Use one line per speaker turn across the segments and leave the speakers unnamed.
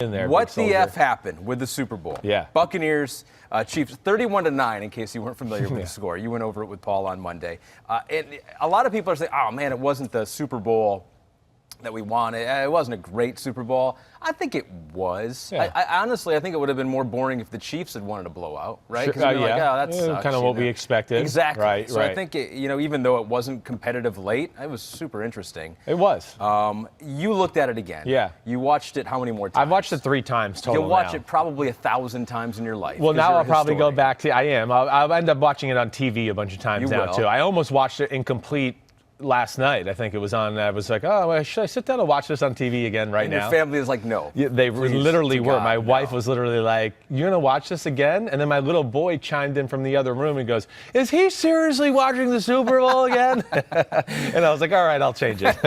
in there.
What the F happened with the Super Bowl?
Yeah.
Buccaneers, Chiefs, 31-9, in case you weren't familiar with the score. You went over it with Paul on Monday. And a lot of people are saying, oh, man, it wasn't the Super Bowl that we wanted. It wasn't a great Super Bowl. I think it was.
Yeah.
I honestly, I think it would have been more boring if the Chiefs had wanted a blowout, right?
Sure,
Because like, oh, that sucks.
Kind of what we expected.
Exactly.
Right,
so
right.
I think, even though it wasn't competitive late, it was super interesting.
It was.
You looked at it again.
Yeah.
You watched it how many more times?
I've watched it 3 times total.
You'll watch
now.
it probably 1,000 times in your life.
Well, now
you're
I'll probably go
historian.
back to. I am. I'll end up watching it on TV a bunch of times
You
now
will.
too. I almost watched it incomplete last night. I think it was on. I was like, oh, well, should I sit down and watch this on TV again right
And
now?
your family is like, no.
Yeah, they
Please,
literally
to
were.
God,
My wife
no.
was literally like, "You're gonna watch this again?" And then my little boy chimed in from the other room and goes, "Is he seriously watching the Super Bowl again?" And I was like, "All right, I'll change it."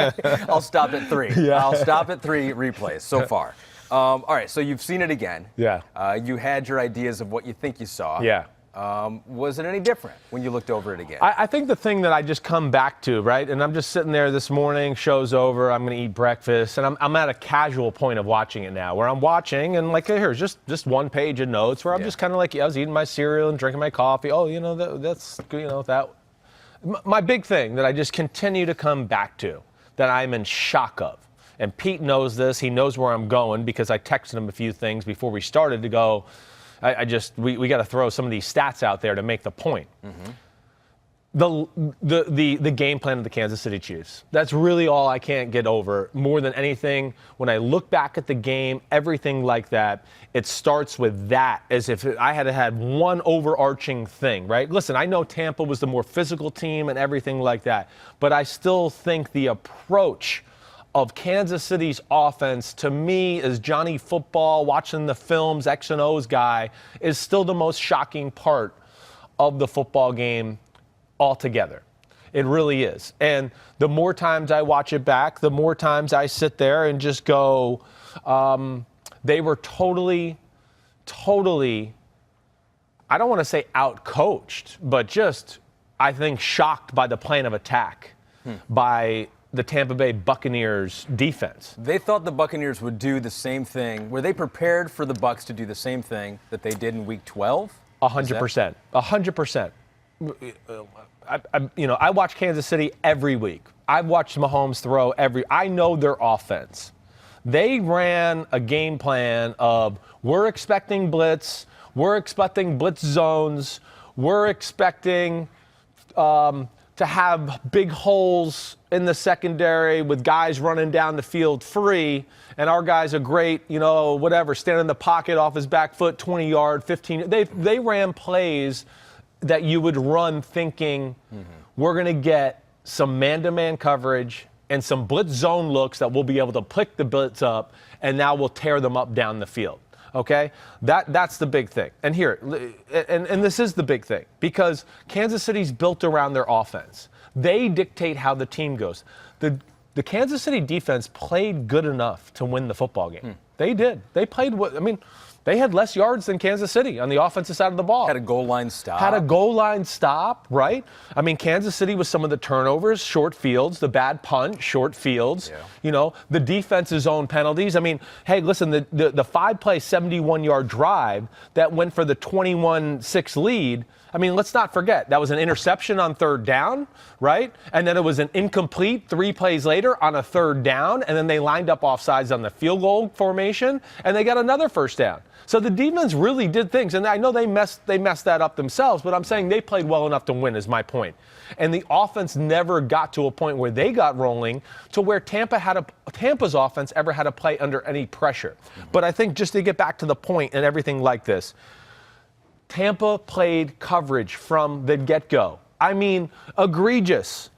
I'll stop at 3.
Yeah.
I'll stop at 3 replays so far. All right, so you've seen it again.
Yeah.
You had your ideas of what you think you saw.
Yeah.
Was it any different when you looked over it again?
I think the thing that I just come back to, right, and I'm just sitting there this morning, show's over, I'm going to eat breakfast, and I'm at a casual point of watching it now, where I'm watching, and like, here's just one page of notes, where I'm just kind of like, I was eating my cereal and drinking my coffee. Oh, that's, that. My big thing that I just continue to come back to, that I'm in shock of, and Pete knows this, he knows where I'm going, because I texted him a few things before we started to go, we got to throw some of these stats out there to make the point. Mm-hmm. The game plan of the Kansas City Chiefs. That's really all I can't get over. More than anything, when I look back at the game, everything like that, it starts with that, as if I had one overarching thing, right? Listen, I know Tampa was the more physical team and everything like that, but I still think the approach of Kansas City's offense, to me, as Johnny Football, watching the films, X and O's guy, is still the most shocking part of the football game altogether. It really is. And the more times I watch it back, the more times I sit there and just go, they were totally, I don't want to say out-coached, but just, I think, shocked by the plan of attack by the Tampa Bay Buccaneers defense.
They thought the Buccaneers would do the same thing. Were they prepared for the Bucs to do the same thing that they did in Week 12?
100%. 100%. I watch Kansas City every week. I've watched Mahomes throw I know their offense. They ran a game plan of, we're expecting blitz, we're expecting blitz zones, we're expecting to have big holes in the secondary with guys running down the field free, and our guys are great, stand in the pocket off his back foot, 20-yard, 15. They ran plays that you would run thinking, we're going to get some man-to-man coverage and some blitz zone looks that we'll be able to pick the blitz up, and now we'll tear them up down the field. Okay, that's the big thing. And here, and this is the big thing, because Kansas City's built around their offense. They dictate how the team goes. The Kansas City defense played good enough to win the football game. They did. They played they had less yards than Kansas City on the offensive side of the ball.
Had a goal line stop.
Right? Kansas City was some of the turnovers, short fields, the bad punt, short fields. Yeah. The defense's own penalties. Hey, listen, the 5-play, 71-yard drive that went for the 21-6 lead, let's not forget, that was an interception on 3rd down, right? And then it was an incomplete 3 plays later on a 3rd down, and then they lined up offsides on the field goal formation, and they got another 1st down. So the defense really did things, and I know they messed that up themselves, but I'm saying they played well enough to win is my point. And the offense never got to a point where they got rolling to where Tampa's offense ever had to play under any pressure. But I think, just to get back to the point and everything like this, Tampa played coverage from the get-go. Egregious.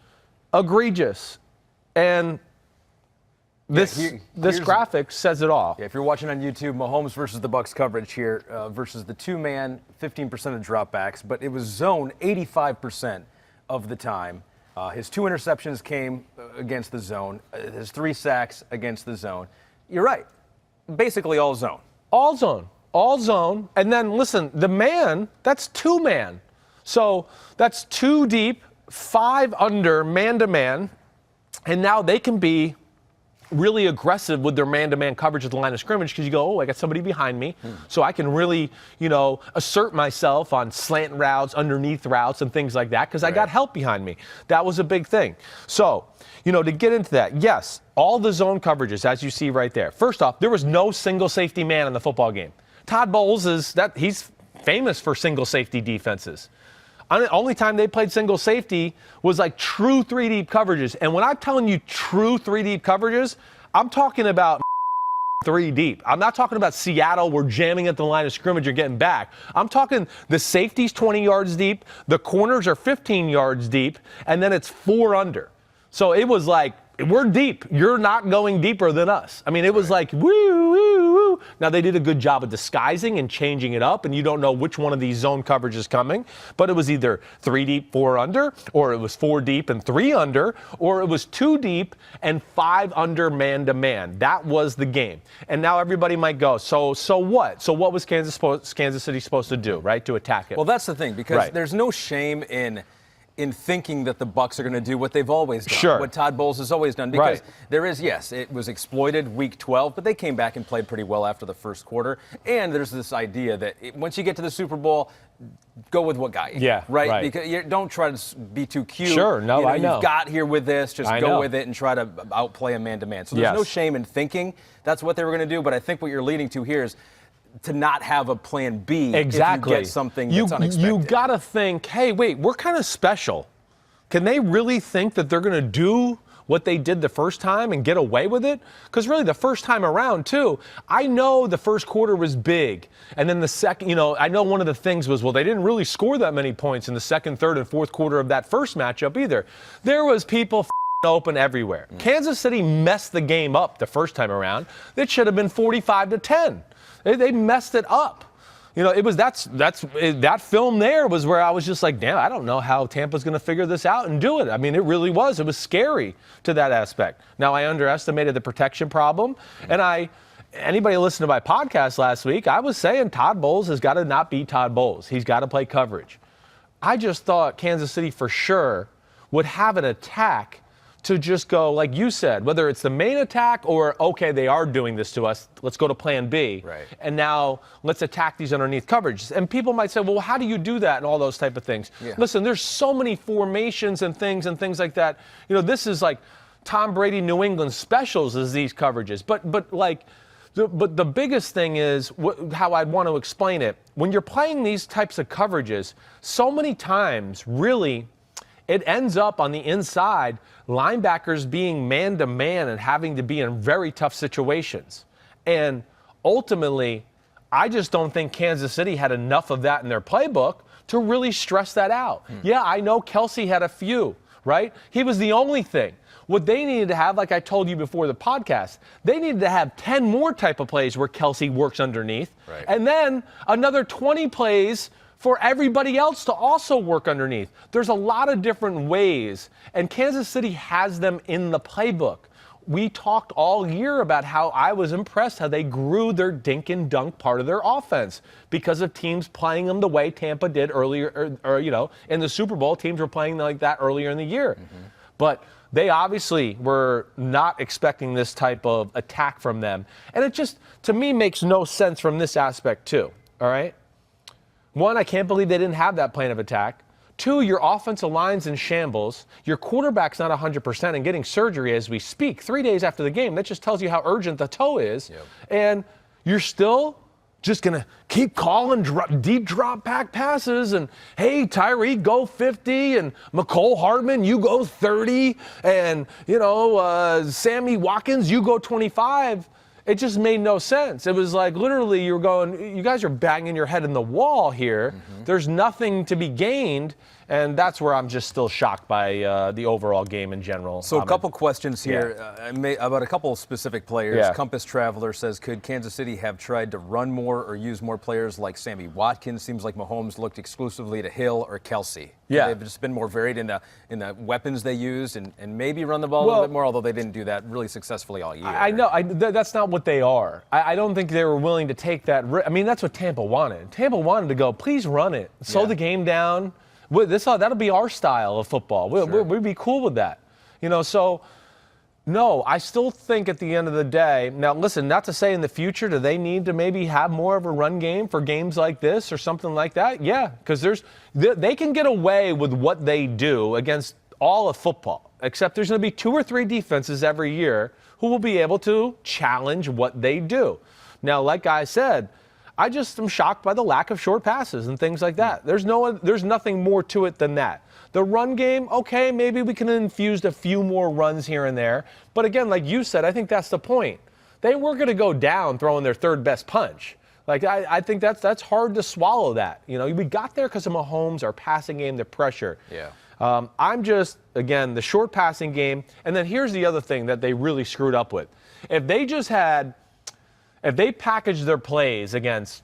And this graphic says it all.
Yeah, if you're watching on YouTube, Mahomes versus the Bucs coverage here versus the 2-man, 15% of dropbacks, but it was zone 85% of the time. His 2 interceptions came against the zone. His 3 sacks against the zone. You're right. Basically all zone.
All zone. And then, listen, the man, that's 2-man. So that's 2 deep, 5 under, man-to-man. And now they can be really aggressive with their man-to-man coverage at the line of scrimmage because you go, oh, I got somebody behind me, so I can really, assert myself on slant routes, underneath routes, and things like that because I got help behind me. That was a big thing. So, to get into that, yes, all the zone coverages, as you see right there. First off, there was no single safety man in the football game. Todd Bowles he's famous for single safety defenses. Only time they played single safety was like true 3-deep coverages. And when I'm telling you true 3-deep coverages, I'm talking about 3 deep. I'm not talking about Seattle, we're jamming at the line of scrimmage or getting back. I'm talking the safety's 20 yards deep, the corners are 15 yards deep, and then it's 4 under. So it was like, we're deep. You're not going deeper than us. I mean, it was like, woo, woo, woo. Now, they did a good job of disguising and changing it up, and you don't know which one of these zone coverage is coming, but it was either 3 deep, 4 under, or it was 4 deep and 3 under, or it was 2 deep and 5 under man-to-man. That was the game. And now everybody might go, so what? So what was Kansas City supposed to do, right, to attack it?
Well, that's the thing, because there's no shame in thinking that the Bucs are going to do what they've always done, what Todd Bowles has always done. Because there is, yes, it was exploited week 12, but they came back and played pretty well after the first quarter. And there's this idea that once you get to the Super Bowl, go with what got you. Right? Because you don't try to be too cute.
I know.
You've got here with this, just go with it and try to outplay a man-to-man. So there's no shame in thinking that's what they were going to do, but I think what you're leading to here is to not have a plan B if you get something that's unexpected.
You got to think, hey, wait, we're kind of special. Can they really think that they're going to do what they did the first time and get away with it? Because really the first time around, too, I know the first quarter was big. And then the second, I know one of the things was, well, they didn't really score that many points in the second, third, and fourth quarter of that first matchup either. There was people open everywhere. Kansas City messed the game up the first time around. It should have been 45-10. They messed it up. It was that film there was where I was just like, damn, I don't know how Tampa's going to figure this out and do it. I mean, it really was. It was scary to that aspect. Now, I underestimated the protection problem, and anybody listened to my podcast last week, I was saying Todd Bowles has got to not be Todd Bowles. He's got to play coverage. I just thought Kansas City for sure would have an attack to just go, like you said, whether it's the main attack or, okay, they are doing this to us, let's go to plan B. And now let's attack these underneath coverages. And people might say, well, how do you do that and all those type of things? Listen, there's so many formations and things like that. This is like Tom Brady New England specials is these coverages. But the biggest thing is how I'd want to explain it. When you're playing these types of coverages, so many times, really, it ends up on the inside, linebackers being man-to-man and having to be in very tough situations. And ultimately, I just don't think Kansas City had enough of that in their playbook to really stress that out. Yeah, I know Kelsey had a few, right? He was the only thing. What they needed to have, like I told you before the podcast, they needed to have 10 more type of plays where Kelsey works underneath. And then another 20 plays for everybody else to also work underneath. There's a lot of different ways, and Kansas City has them in the playbook. We talked all year about how I was impressed how they grew their dink and dunk part of their offense because of teams playing them the way Tampa did earlier, or in the Super Bowl, teams were playing like that earlier in the year. But they obviously were not expecting this type of attack from them. And it just, to me, makes no sense from this aspect too, all right? One, I can't believe they didn't have that plan of attack. Two, your offensive line's in shambles. Your quarterback's not 100% and getting surgery as we speak 3 days after the game. That just tells you how urgent the toe is. And you're still just going to keep calling deep drop back passes and, hey, Tyree, go 50, and McCole Hardman, you go 30, and, Sammy Watkins, you go 25. It just made no sense. It was like literally you were going, you guys are banging your head in the wall here. There's nothing to be gained. And that's where I'm just still shocked by the overall game in general.
So a couple questions here about a couple specific players. Compass Traveler says, could Kansas City have tried to run more or use more players like Sammy Watkins? Seems like Mahomes looked exclusively to Hill or Kelsey. They've just been more varied in the weapons they used and maybe run the ball a little bit more, although they didn't do that really successfully all year.
I know. That's not what they are. I don't think they were willing to take that risk. I mean, that's what Tampa wanted. Tampa wanted to go, please run it. Slow the game down. That'll be our style of football. We'd be cool with that. So No, I still think at the end of the day, now listen, not to say in the future, do they need to maybe have more of a run game for games like this or something like that? Yeah, because they can get away with what they do against all of football, except there's going to be 2 or 3 defenses every year who will be able to challenge what they do. Now, like I said, I just am shocked by the lack of short passes and things like that. There's nothing more to it than that. The run game, okay, maybe we can infuse a few more runs here and there. But again, like you said, I think that's the point. They were going to go down throwing their third best punch. Like I think that's hard to swallow that. You know, we got there because of Mahomes, our passing game, the pressure.
Yeah.
I'm just, again, the short passing game. And then here's the other thing that they really screwed up with. If they packaged their plays against,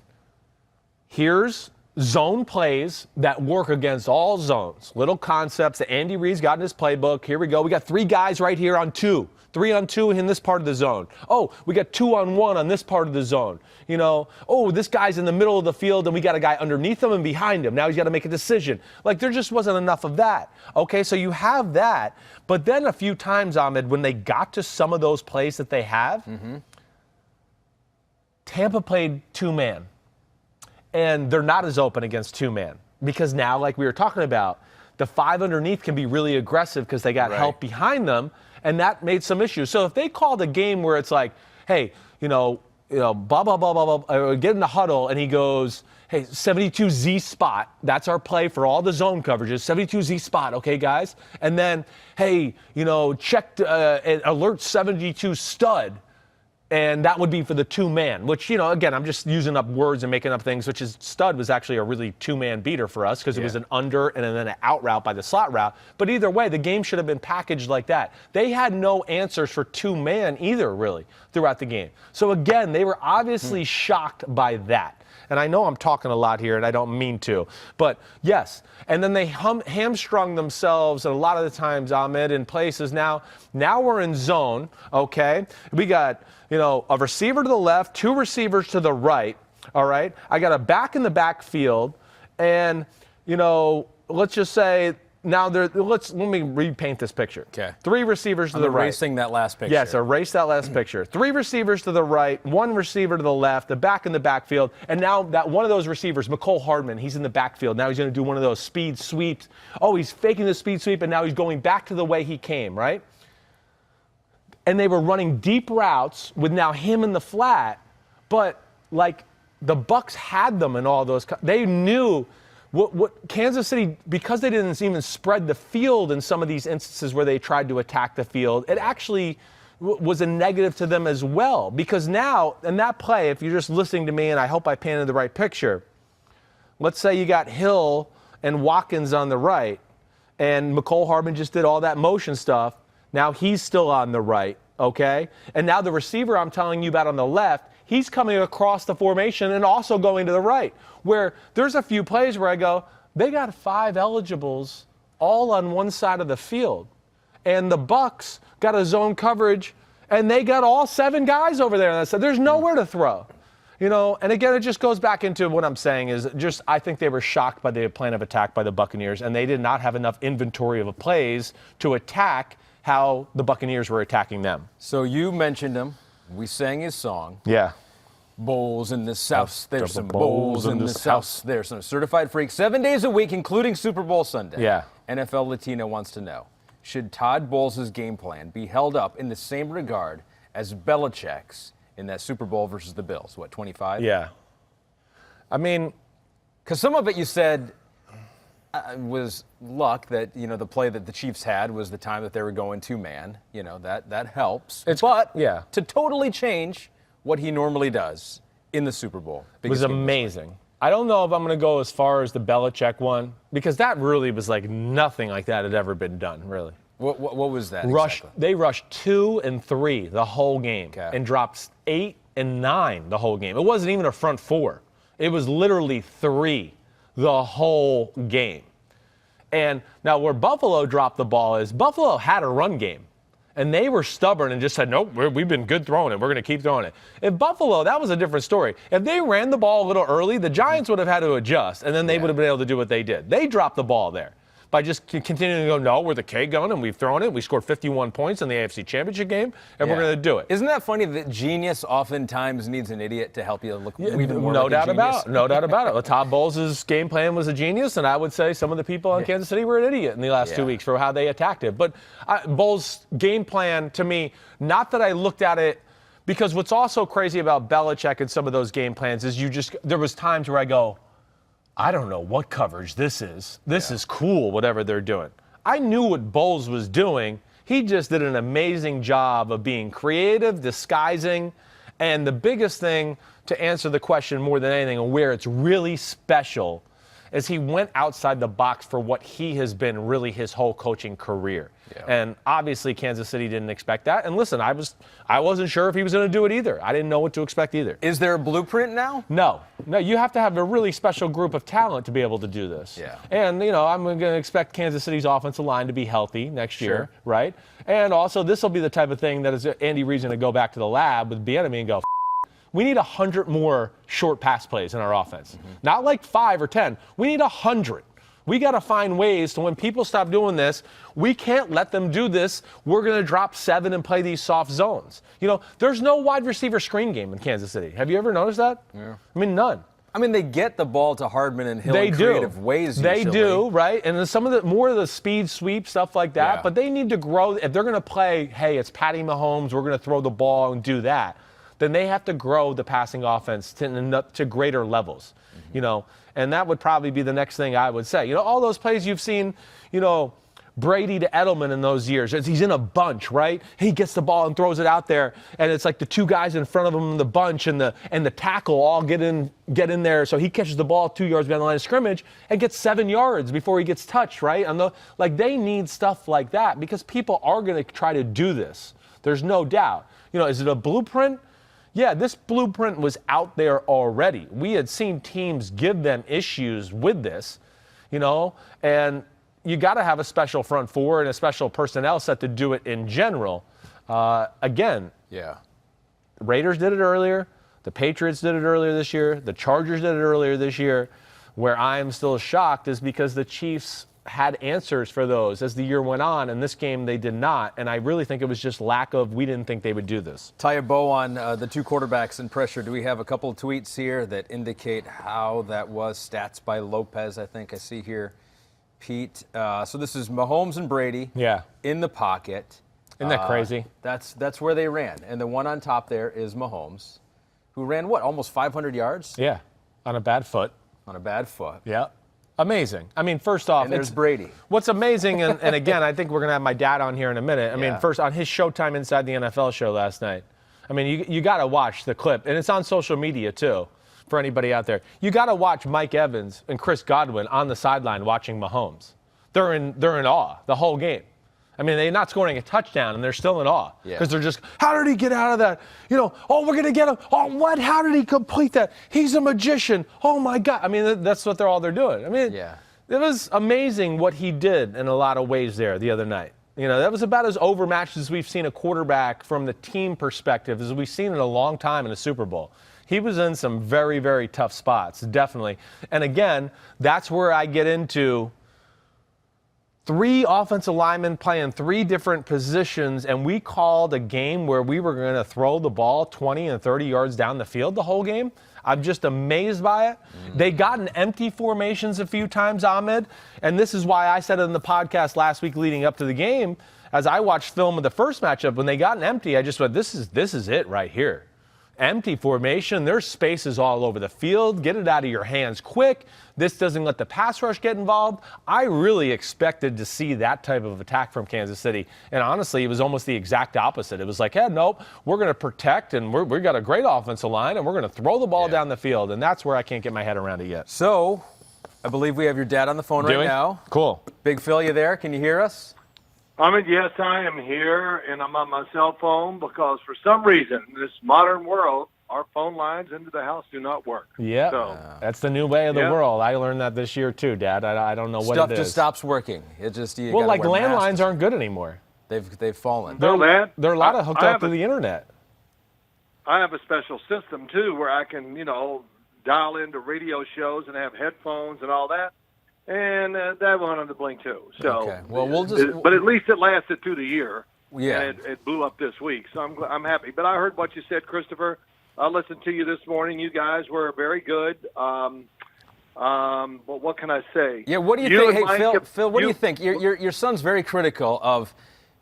here's zone plays that work against all zones. Little concepts that Andy Reid's got in his playbook. Here we go. We got 3 guys right here on 2. 3 on 2 in this part of the zone. Oh, we got 2 on 1 on this part of the zone. You know, oh, this guy's in the middle of the field and we got a guy underneath him and behind him. Now he's got to make a decision. Like, there just wasn't enough of that. Okay, so you have that. But then a few times, Ahmed, when they got to some of those plays that they have, Tampa played 2-man. And they're not as open against 2-man because now, like we were talking about, the 5 underneath can be really aggressive because they got help behind them, and that made some issues. So if they called a game where it's like, hey, blah, blah, blah, blah, blah, get in the huddle, and he goes, hey, 72Z spot, that's our play for all the zone coverages, 72Z spot, okay, guys? And then, hey, check alert 72 stud. And that would be for the 2-man, which, again, I'm just using up words and making up things, which is stud was actually a really 2-man beater for us because it was an under and then an out route by the slot route. But either way, the game should have been packaged like that. They had no answers for 2-man either, really, throughout the game. So, again, they were obviously shocked by that. And I know I'm talking a lot here, and I don't mean to. But, yes. And then they hamstrung themselves, and a lot of the times, Ahmed, in places. Now we're in zone, okay? We got, a receiver to the left, 2 receivers to the right, all right? I got a back in the backfield, and, let's just say now let me repaint this picture.
Okay.
3 receivers to the right.
Erasing that last picture.
Yes, erase that last picture. 3 receivers to the right, 1 receiver to the left, the back in the backfield, and now that one of those receivers, McCole Hardman, he's in the backfield. Now he's going to do one of those speed sweeps. Oh, he's faking the speed sweep, and now he's going back to the way he came, right? And they were running deep routes with now him in the flat, but like the Bucs had them in all those. They knew what Kansas City, because they didn't even spread the field in some of these instances where they tried to attack the field, it actually was a negative to them as well. Because now, in that play, if you're just listening to me, and I hope I painted the right picture, let's say you got Hill and Watkins on the right, and McCole Hardman just did all that motion stuff. Now he's still on the right, okay? And now the receiver I'm telling you about on the left, he's coming across the formation and also going to the right, where there's a few plays where I go, they got 5 eligibles all on one side of the field. And the Bucs got a zone coverage, and they got all 7 guys over there. And I said, there's nowhere to throw. And again, it just goes back into what I'm saying is just I think they were shocked by the plan of attack by the Buccaneers, and they did not have enough inventory of plays to attack how the Buccaneers were attacking them.
So you mentioned him. We sang his song.
Yeah.
Bowls in this house. There's some bowls in this house. There's some certified freaks 7 days a week, including Super Bowl Sunday.
Yeah.
NFL Latino wants to know, should Todd Bowles' game plan be held up in the same regard as Belichick's in that Super Bowl versus the Bills? What, 25?
Yeah. I mean,
because some of it you said was luck that, the play that the Chiefs had was the time that they were going 2-man. That helps. But to totally change what he normally does in the Super Bowl.
It was amazing. I don't know if I'm going to go as far as the Belichick one, because that really was like nothing like that had ever been done, really.
What was that exactly?
They rushed 2 and 3 the whole game and dropped 8 and 9 the whole game. It wasn't even a front 4. It was literally 3 the whole game. And now where Buffalo dropped the ball is Buffalo had a run game. And they were stubborn and just said, nope, we've been good throwing it. We're going to keep throwing it. If Buffalo, that was a different story. If they ran the ball a little early, the Giants would have had to adjust, and then they would have been able to do what they did. They dropped the ball there. by just continuing to go, no, we're the K gun and we've thrown it. We scored 51 points in the AFC Championship game, and we're going to do it.
Isn't that funny that genius oftentimes needs an idiot to help you look even more
no
like
doubt
a genius?
about it. No doubt about it. Todd Bowles' game plan was a genius, and I would say some of the people in Kansas City were an idiot in the last 2 weeks for how they attacked it. But Bowles' game plan, to me, not that I looked at it, because what's also crazy about Belichick and some of those game plans is there was times where I go, I don't know what coverage this is. This is cool, whatever they're doing. I knew what Bowles was doing. He just did an amazing job of being creative, disguising, and the biggest thing to answer the question more than anything and where it's really special is he went outside the box for what he has been really his whole coaching career. Yeah. And obviously Kansas City didn't expect that. And listen, I wasn't sure if he was going to do it either. I didn't know what to expect either.
Is there a blueprint now?
No, you have to have a really special group of talent to be able to do this.
Yeah.
And, I'm going to expect Kansas City's offensive line to be healthy next year, right? And also this will be the type of thing that is Andy Reid's going to go back to the lab with Bieniemy and go, we need 100 more short pass plays in our offense. Not like 5 or 10. We need 100. We got to find ways to when people stop doing this, we can't let them do this. We're going to drop 7 and play these soft zones. There's no wide receiver screen game in Kansas City. Have you ever noticed that? Yeah. I mean, none.
I mean, they get the ball to Hardman and Hill in creative ways usually.
They do, right? And then some of the more of the speed sweep stuff like that. But they need to grow. If they're going to play, hey, it's Patty Mahomes, we're going to throw the ball and do that, then they have to grow the passing offense to greater levels, and that would probably be the next thing I would say. All those plays you've seen, Brady to Edelman in those years, he's in a bunch, right? He gets the ball and throws it out there, and it's like the 2 guys in front of him in the bunch and the tackle all get in there, so he catches the ball 2 yards behind the line of scrimmage and gets 7 yards before he gets touched, right? They need stuff like that because people are going to try to do this. There's no doubt. Is it a blueprint? Yeah, this blueprint was out there already. We had seen teams give them issues with this, and you got to have a special front four and a special personnel set to do it in general. Again, Raiders did it earlier. The Patriots did it earlier this year. The Chargers did it earlier this year. Where I am still shocked is because the Chiefs had answers for those as the year went on, and this game they did not. And I really think it was just we didn't think they would do this.
Tie a bow on the 2 quarterbacks in pressure. Do we have a couple of tweets here that indicate how that was? Stats by Lopez, I think I see here. Pete. So this is Mahomes and Brady in the pocket.
Isn't that crazy?
That's where they ran. And the one on top there is Mahomes, who ran almost 500 yards?
Yeah, on a bad foot.
Yeah.
Amazing. I mean, first off,
and there's Brady.
What's amazing, and again, I think we're going to have my dad on here in a minute. I mean, first, on his Showtime Inside the NFL show last night, I mean, you got to watch the clip, and it's on social media, too, for anybody out there. You got to watch Mike Evans and Chris Godwin on the sideline watching Mahomes. They're in awe the whole game. I mean, they're not scoring a touchdown, and they're still in awe. Because they're just, how did he get out of that? We're going to get him. Oh, what? How did he complete that? He's a magician. Oh, my God. I mean, that's what they're doing. I mean, it was amazing what he did in a lot of ways there the other night. That was about as overmatched as we've seen a quarterback from the team perspective as we've seen in a long time in a Super Bowl. He was in some very, very tough spots, definitely. And again, that's where I get into 3 offensive linemen playing 3 different positions, and we called a game where we were going to throw the ball 20 and 30 yards down the field the whole game. I'm just amazed by it. They got in empty formations a few times, Ahmed, and this is why I said it in the podcast last week leading up to the game, as I watched film of the first matchup, when they got in empty, I just went, this is it right here. Empty formation, there's spaces all over the field. Get it out of your hands quick. This doesn't let the pass rush get involved. I really expected to see that type of attack from Kansas City. And honestly, it was almost the exact opposite. It was like, hey, nope, we're going to protect, and we've got a great offensive line, and we're going to throw the ball down the field. And that's where I can't get my head around it yet.
So, I believe we have your dad on the phone right now.
Cool.
Big Phil, you there? Can you hear us?
Yes, I am here, and I'm on my cell phone because for some reason, in this modern world, our phone lines into the house do not work.
Yeah, that's the new way of the world. I learned that this year too, Dad. I don't know what it is.
Stuff just stops working. It just
like landlines aren't good anymore.
They've fallen.
They're a lot of hooked up to the internet.
I have a special system too where I can dial into radio shows and have headphones and all that. and that went on the blink too. So,
okay. Well, we'll just.
But at least it lasted through the year.
Yeah.
And it blew up this week, so I'm happy. But I heard what you said, Christopher. I listened to you this morning. You guys were very good. But what can I say?
Yeah, what do you think? Hey, Phil, what do you think? Your son's very critical of,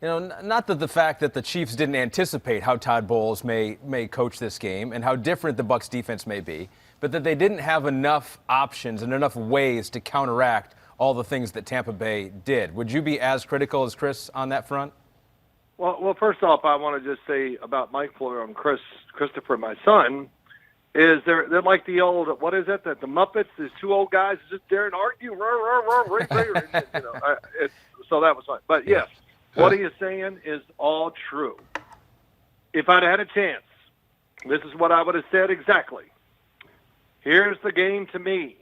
not that the fact that the Chiefs didn't anticipate how Todd Bowles may coach this game and how different the Bucs defense may be, but that they didn't have enough options and enough ways to counteract all the things that Tampa Bay did. Would you be as critical as Chris on that front?
Well, first off, I want to just say about Mike Fuller and Christopher, my son, is they're like the old, what is it, that the Muppets, these two old guys just there and argue, so that was fun. But yes, what he is saying is all true. If I'd had a chance, this is what I would have said exactly. Here's the game to me.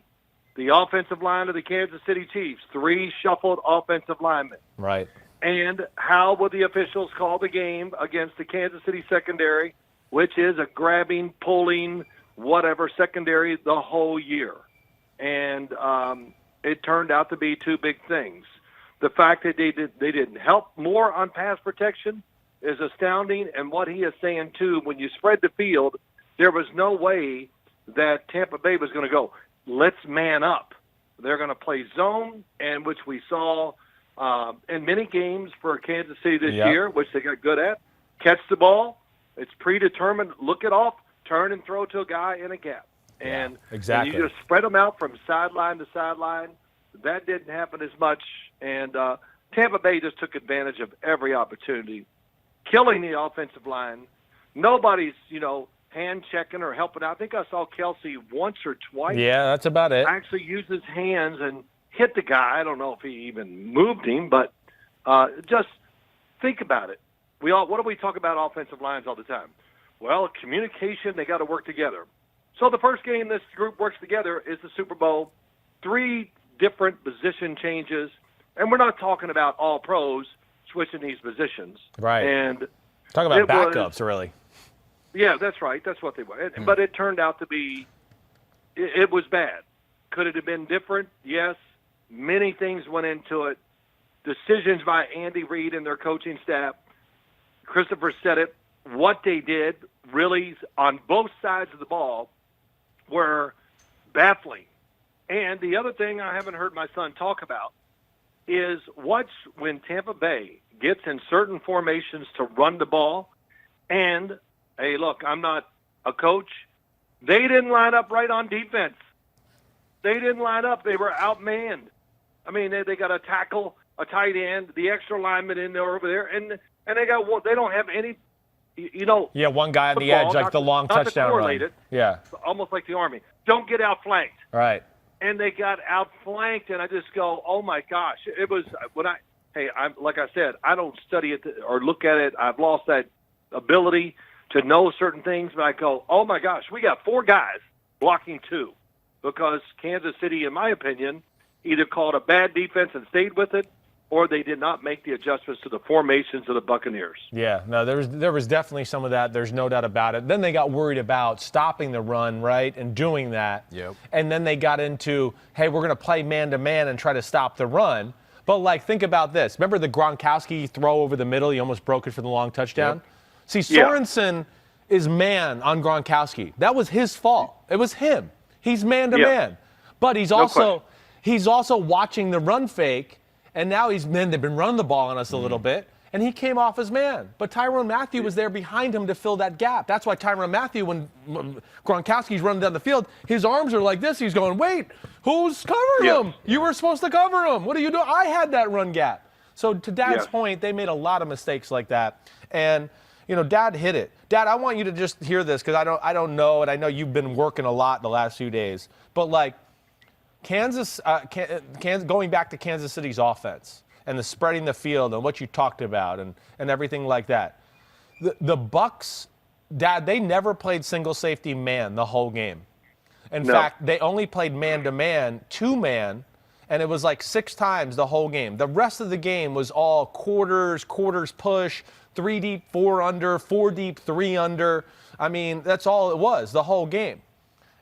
The offensive line of the Kansas City Chiefs, 3 shuffled offensive linemen.
Right.
And how will the officials call the game against the Kansas City secondary, which is a grabbing, pulling, whatever secondary the whole year? And it turned out to be 2 big things. The fact that they didn't help more on pass protection is astounding. And what he is saying, too, when you spread the field, there was no way that Tampa Bay was going to go, let's man up. They're going to play zone, and which we saw in many games for Kansas City this year, which they got good at. Catch the ball. It's predetermined. Look it off. Turn and throw to a guy in a gap. And,
exactly.
And you just spread them out from sideline to sideline. That didn't happen as much. And Tampa Bay just took advantage of every opportunity, killing the offensive line. Nobody's, hand-checking or helping out. I think I saw Kelsey once or twice.
Yeah, that's about it.
Actually used his hands and hit the guy. I don't know if he even moved him, but just think about it. What do we talk about offensive lines all the time? Well, communication, they got to work together. So the first game this group works together is the Super Bowl. 3 different position changes, and we're not talking about all pros switching these positions.
Right.
And
talk about backups, really.
Yeah, that's right. That's what they were. But it turned out to be, it was bad. Could it have been different? Yes. Many things went into it. Decisions by Andy Reid and their coaching staff. Christopher said it. What they did really on both sides of the ball were baffling. And the other thing I haven't heard my son talk about is when Tampa Bay gets in certain formations to run the ball. And, hey, look, I'm not a coach. They didn't line up right on defense. They didn't line up. They were outmanned. I mean, they got a tackle, a tight end, the extra lineman in there over there, and they don't have any,
Yeah, one guy on the edge, like the long touchdown run. Yeah.
Almost like the Army. Don't get outflanked.
Right.
And they got outflanked, and I just go, oh my gosh! It was like I said, I don't study it or look at it. I've lost that ability to know certain things, but I go, oh my gosh, we got 4 guys blocking 2, because Kansas City, in my opinion, either called a bad defense and stayed with it, or they did not make the adjustments to the formations of the Buccaneers. Yeah, no, there was definitely some of that. There's no doubt about it. Then they got worried about stopping the run, right, and doing that.
Yep.
And then they got into, hey, we're going to play man-to-man and try to stop the run. But, think about this. Remember the Gronkowski throw over the middle? He almost broke it for the long touchdown? Yep. See, Sorensen is man on Gronkowski. That was his fault. It was him. He's man-to-man. Yep. But he's also watching the run fake. And now they've been running the ball on us a little bit, and he came off as man. But Tyrann Mathieu was there behind him to fill that gap. That's why Tyrann Mathieu, when Gronkowski's running down the field, his arms are like this. He's going, wait, who's covering him? You were supposed to cover him. What are you doing? I had that run gap. So to Dad's point, they made a lot of mistakes like that. And, Dad hit it. Dad, I want you to just hear this, because I don't know, and I know you've been working a lot the last few days. But, Kansas, going back to Kansas City's offense and the spreading the field and what you talked about and everything like that. The Bucs, Dad, they never played single safety man the whole game. In fact, they only played man-to-man, 2-man, and it was 6 times the whole game. The rest of the game was all quarters push, 3 deep, 4 under, 4 deep, 3 under. I mean, that's all it was, the whole game.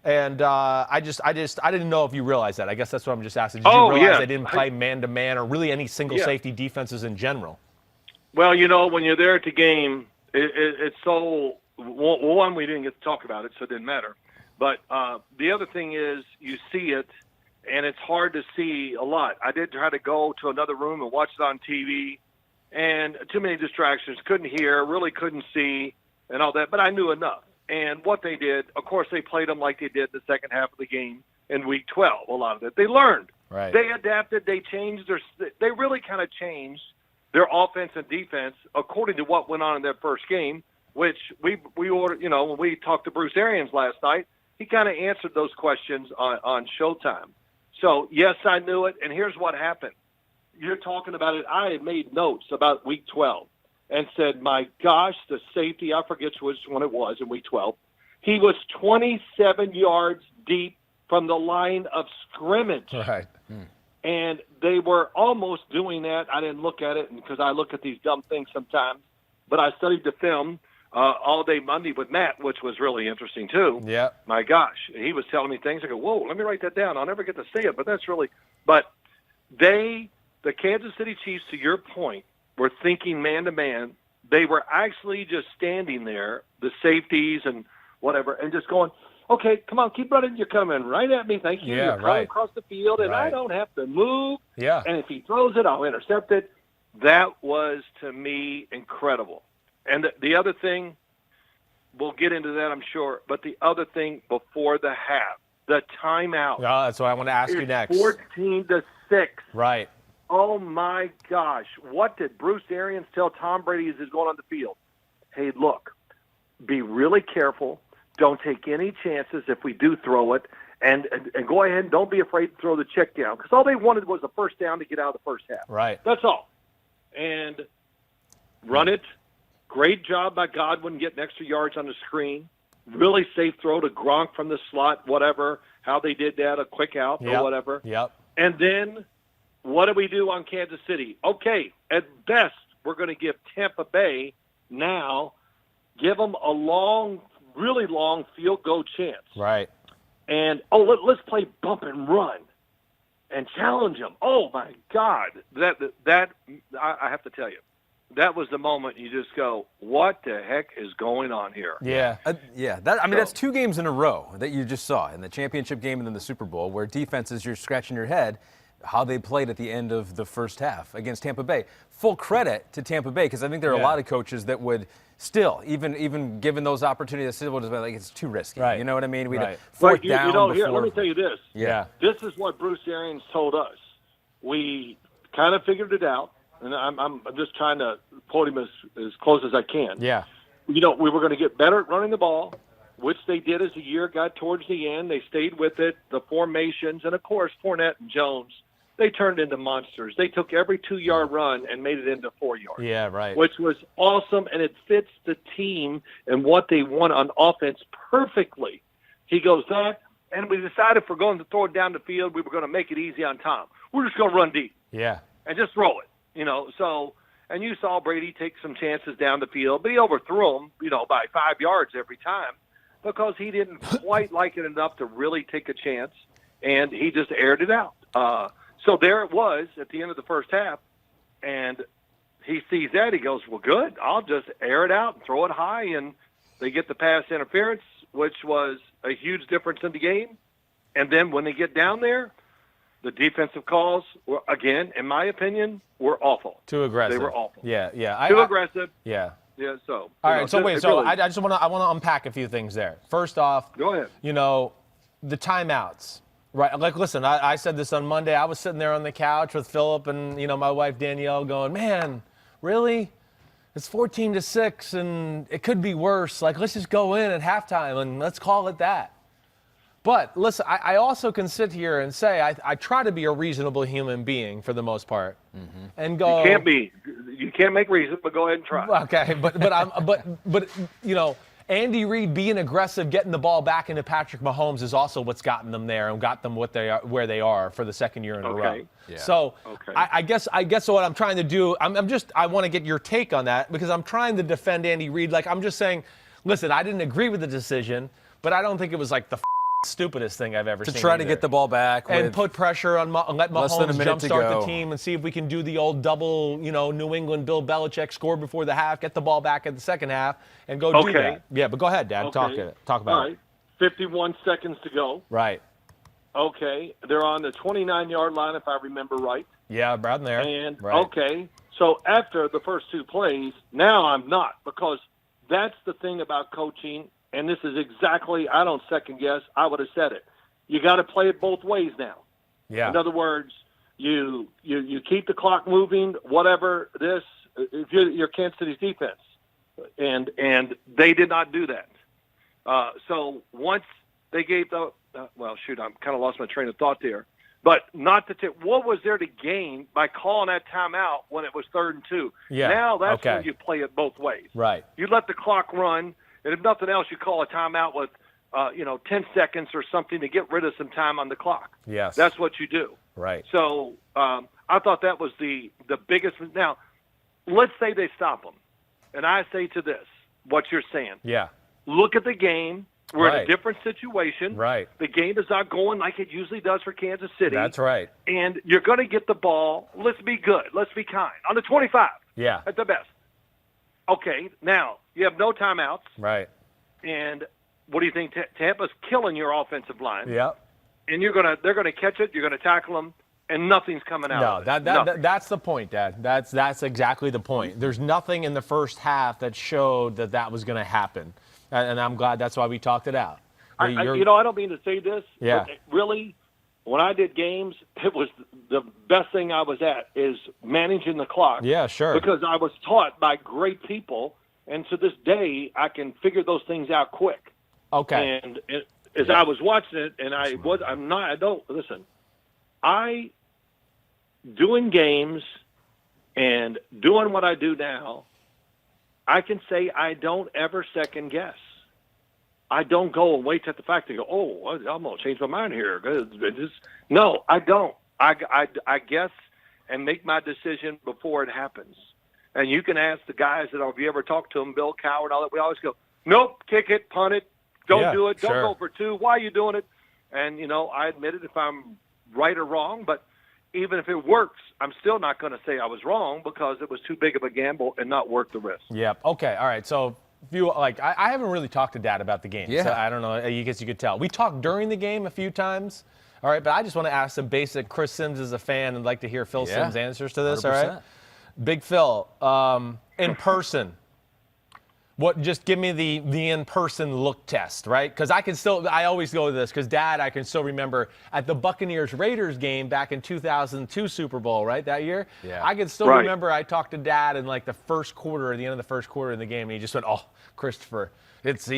And I didn't know if you realized that. I guess that's what I'm just asking. Did you realize they didn't play man-to-man or really any single safety defenses in general?
Well, when you're there at the game, it's so – one, we didn't get to talk about it, so it didn't matter. But the other thing is you see it, and it's hard to see a lot. I did try to go to another room and watch it on TV, and too many distractions. Couldn't hear, really couldn't see, and all that. But I knew enough. And what they did, of course, they played them like they did the second half of the game in Week 12, a lot of it. They learned.
Right.
They adapted. They changed they really kind of changed their offense and defense according to what went on in their first game, which we ordered, when we talked to Bruce Arians last night, he kind of answered those questions on Showtime. So, yes, I knew it, and here's what happened. You're talking about it. I had made notes about Week 12 and said, my gosh, the safety, I forget which one it was in Week 12, he was 27 yards deep from the line of scrimmage.
Right.
And they were almost doing that. I didn't look at it because I look at these dumb things sometimes, but I studied the film all day Monday with Matt, which was really interesting too.
Yeah.
My gosh, he was telling me things. I go, whoa, let me write that down. I'll never get to say it, but that's really – but the Kansas City Chiefs, to your point, were thinking man-to-man. They were actually just standing there, the safeties and whatever, and just going, okay, come on, keep running. You're coming right at me. Thank you.
Yeah,
You're coming across the field, and I don't have to move.
Yeah.
And if he throws it, I'll intercept it. That was, to me, incredible. And the other thing, we'll get into that, I'm sure, but the other thing before the half, the timeout.
Yeah, that's what I want to ask you next.
14-6.
Right.
Oh, my gosh. What did Bruce Arians tell Tom Brady as he's going on the field? Hey, look, be really careful. Don't take any chances if we do throw it. And go ahead and don't be afraid to throw the check down. Because all they wanted was a first down to get out of the first half.
Right.
That's all. And run it. Great job by Godwin getting extra yards on the screen. Really safe throw to Gronk from the slot, whatever, how they did that, a quick out or whatever.
Yep.
And then what do we do on Kansas City? Okay, at best, we're going to give Tampa Bay now, give them a long, really long field goal chance.
Right.
And, let's play bump and run and challenge them. Oh, my God. That I have to tell you, that was the moment you just go, what the heck is going on here?
Yeah.
That's 2 games in a row that you just saw in the championship game and then the Super Bowl where defenses, you're scratching your head how they played at the end of the first half against Tampa Bay. Full credit to Tampa Bay because I think there are a lot of coaches that would still, even given those opportunities, still would have been like, it's too risky.
Right.
You know what I mean?
Fourth down here, let me tell you this.
Yeah.
This is what Bruce Arians told us. We kind of figured it out, and I'm just trying to quote him as close as I can.
Yeah.
We were going to get better at running the ball, which they did as the year got towards the end. They stayed with it, the formations, and, of course, Fournette and Jones, they turned into monsters. They took every 2-yard run and made it into 4 yards.
Yeah, right.
Which was awesome, and it fits the team and what they want on offense perfectly. He goes, and we decided if we're going to throw it down the field, we were going to make it easy on Tom. We're just going to run deep.
Yeah.
And just throw it, So, and you saw Brady take some chances down the field, but he overthrew them, by 5 yards every time because he didn't quite like it enough to really take a chance, and he just aired it out. So there it was at the end of the first half, and he sees that. He goes, well, good. I'll just air it out and throw it high, and they get the pass interference, which was a huge difference in the game. And then when they get down there, the defensive calls, were, again, in my opinion, were awful.
Too aggressive.
They were awful.
Yeah.
Too aggressive.
Yeah.
Yeah, so.
All right, so wait,
really,
I just want to unpack a few things there. First off,
go ahead.
The timeouts. Right, like, listen, I said this on Monday. I was sitting there on the couch with Philip and, my wife Danielle going, man, really? It's 14-6 and it could be worse. Like, let's just go in at halftime and let's call it that. But listen, I also can sit here and say I try to be a reasonable human being for the most part, and go.
You can't make reason, but go ahead and try.
Okay, but Andy Reid being aggressive, getting the ball back into Patrick Mahomes is also what's gotten them there and got them where they are for the second year in a row.
Yeah.
So I guess what I'm trying to do, I want to get your take on that because I'm trying to defend Andy Reid. Like, I'm just saying, listen, I didn't agree with the decision, but I don't think it was like the stupidest thing I've ever seen.
To try to
either.
get the ball back
and
with
put pressure on let
less than a
Mahomes
minute to
jumpstart
go.
the team and see if we can do the old double, New England Bill Belichick score before the half, get the ball back in the second half, and go do that. Yeah, but go ahead, Dad.
Okay.
Talk about
All right. 51 seconds to go.
Right.
Okay. They're on the 29-yard line, if I remember right.
Yeah, around there.
And,
right.
okay, so after the first two plays, now I'm not, because that's the thing about coaching, and this is exactly, I don't second guess, I would have said it. You got to play it both ways now.
Yeah.
In other words, you keep the clock moving, whatever this, if you're Kansas City's defense, and they did not do that. So once they gave the I'm kind of lost my train of thought there. But not to what was there to gain by calling that timeout when it was 3rd and 2?
Yeah.
Now that's when you play it both ways.
Right.
You let the clock run, and if nothing else, you call a timeout with 10 seconds or something to get rid of some time on the clock.
Yes.
That's what you do.
Right.
So I thought that was the biggest. Now, let's say they stop them, and I say to this, what you're saying.
Yeah.
Look at the game. We're in
Right.
a different situation.
Right.
The game is not going like it usually does for Kansas City.
That's right.
And you're going to get the ball. Let's be good. Let's be kind. On the 25.
Yeah.
At the best. Okay, now, you have no timeouts.
Right.
And what do you think? Tampa's killing your offensive line.
Yep.
And they're going to catch it. You're going to tackle them. And nothing's coming out.
No, that's the point, Dad. That's exactly the point. There's nothing in the first half that showed that was going to happen. And I'm glad that's why we talked it out.
I don't mean to say this,
Yeah.
but really, when I did games, it was the best thing I was at is managing the clock.
Yeah, sure.
Because I was taught by great people, and to this day, I can figure those things out quick.
Okay.
And as I was watching it, and doing games and doing what I do now, I can say I don't ever second guess. I don't go and wait at the fact to go, I'm going to change my mind here. No, I don't. I guess and make my decision before it happens. And you can ask the guys that have you ever talked to them, Bill Coward, all that. We always go, nope, kick it, punt it, don't do it, don't go for two. Why are you doing it? And, I admit it if I'm right or wrong, but even if it works, I'm still not going to say I was wrong because it was too big of a gamble and not worth the risk.
Yep. Okay. All right. So, I haven't really talked to Dad about the game.
Yeah.
So I don't know. I guess you could tell. We talked during the game a few times. All right. But I just want to ask some basic. Chris Simms is a fan and like to hear Phil Simms' answers to this.
100%.
All right. Big Phil, in person. Just give me the in-person look test, right? Because I always go to this because, Dad, I can still remember at the Buccaneers-Raiders game back in 2002 Super Bowl, right, that year? Yeah. I can still remember I talked to Dad in like the first quarter, or the end of the first quarter in the game, and he just went, Christopher, it's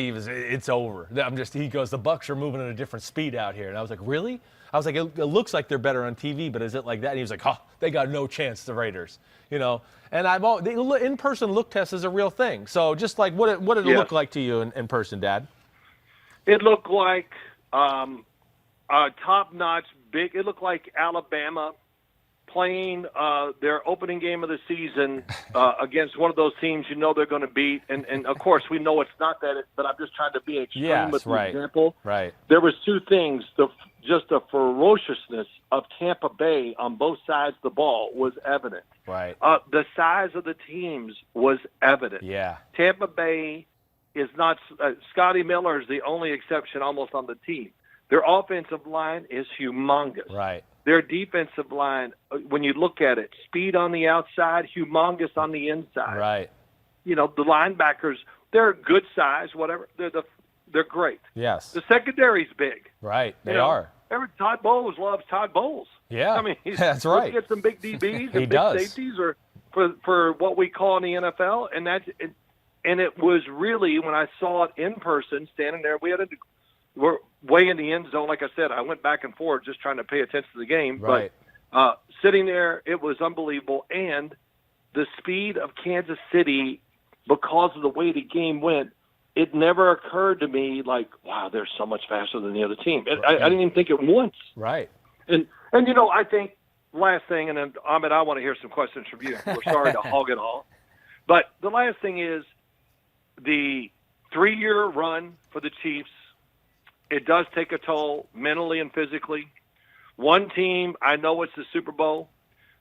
over. He goes, the Bucs are moving at a different speed out here. And I was like, really? I was like, it looks like they're better on TV, but is it like that? And he was like, they got no chance, the Raiders. And the in-person look test is a real thing. So just like, what did it look like to you in person, Dad?
It looked like a top-notch, big. It looked like Alabama playing their opening game of the season against one of those teams they're going to beat. And of course, we know it's not that, but I'm just trying to be extreme with the example.
Right.
There was two things. Just the ferociousness of Tampa Bay on both sides of the ball was evident.
Right.
The size of the teams was evident.
Yeah.
Tampa Bay is not Scotty Miller is the only exception almost on the team. Their offensive line is humongous.
Right.
Their defensive line, when you look at it, speed on the outside, humongous on the inside.
Right.
The linebackers, they're good size, whatever. They're great.
Yes.
The secondary's big.
Right. They are.
Todd Bowles loves Todd Bowles.
Yeah.
I mean,
that's right.
Let's get some big DBs
He
and big
does.
safeties for what we call in the NFL, and it was really when I saw it in person, standing there. We're way in the end zone. Like I said, I went back and forth just trying to pay attention to the game.
Right.
But sitting there, it was unbelievable, and the speed of Kansas City, because of the way the game went. It never occurred to me like, wow, they're so much faster than the other team. I didn't even think it once.
Right.
And I think last thing, and then Ahmed, I want to hear some questions from you. We're sorry to hog it all. But the last thing is the 3-year run for the Chiefs it does take a toll mentally and physically. One team, I know it's the Super Bowl,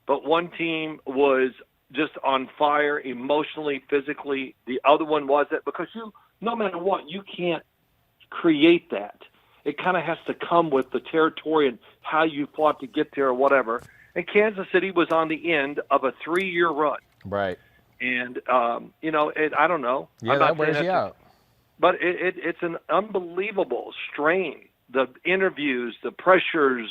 but one team was just on fire emotionally, physically. The other one wasn't, because no matter what, you can't create that. It kind of has to come with the territory and how you fought to get there or whatever. And Kansas City was on the end of a 3-year run.
Right.
And, I don't know.
Yeah, that wears you out.
But it's an unbelievable strain. The interviews, the pressures,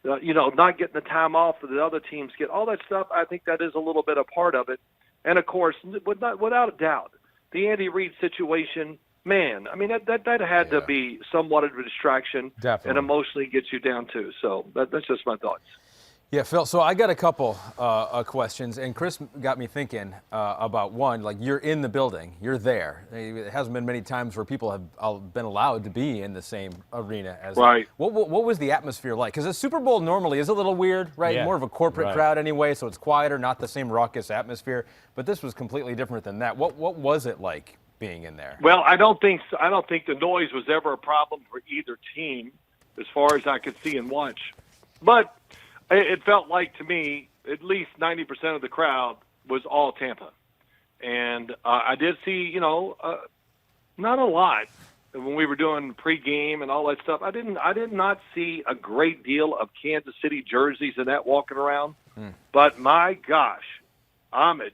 not getting the time off that the other teams get, all that stuff, I think that is a little bit a part of it. And, of course, without a doubt, the Andy Reid situation, man, I mean, that had to be somewhat of a distraction.
Definitely.
And emotionally gets you down, too. So that's just my thoughts.
Yeah, Phil, so I got a couple questions, and Chris got me thinking about one, like you're in the building, you're there. It hasn't been many times where people have been allowed to be in the same arena as
right.
What was the atmosphere like? Because the Super Bowl normally is a little weird, right?
Yeah.
More of a corporate crowd anyway, so it's quieter, not the same raucous atmosphere. But this was completely different than that. What was it like being in there?
Well, I don't think the noise was ever a problem for either team, as far as I could see and watch. But it felt like, to me, at least 90% of the crowd was all Tampa. And I did see, not a lot when we were doing pregame and all that stuff. I did not see a great deal of Kansas City jerseys and that walking around. But my gosh, Ahmed,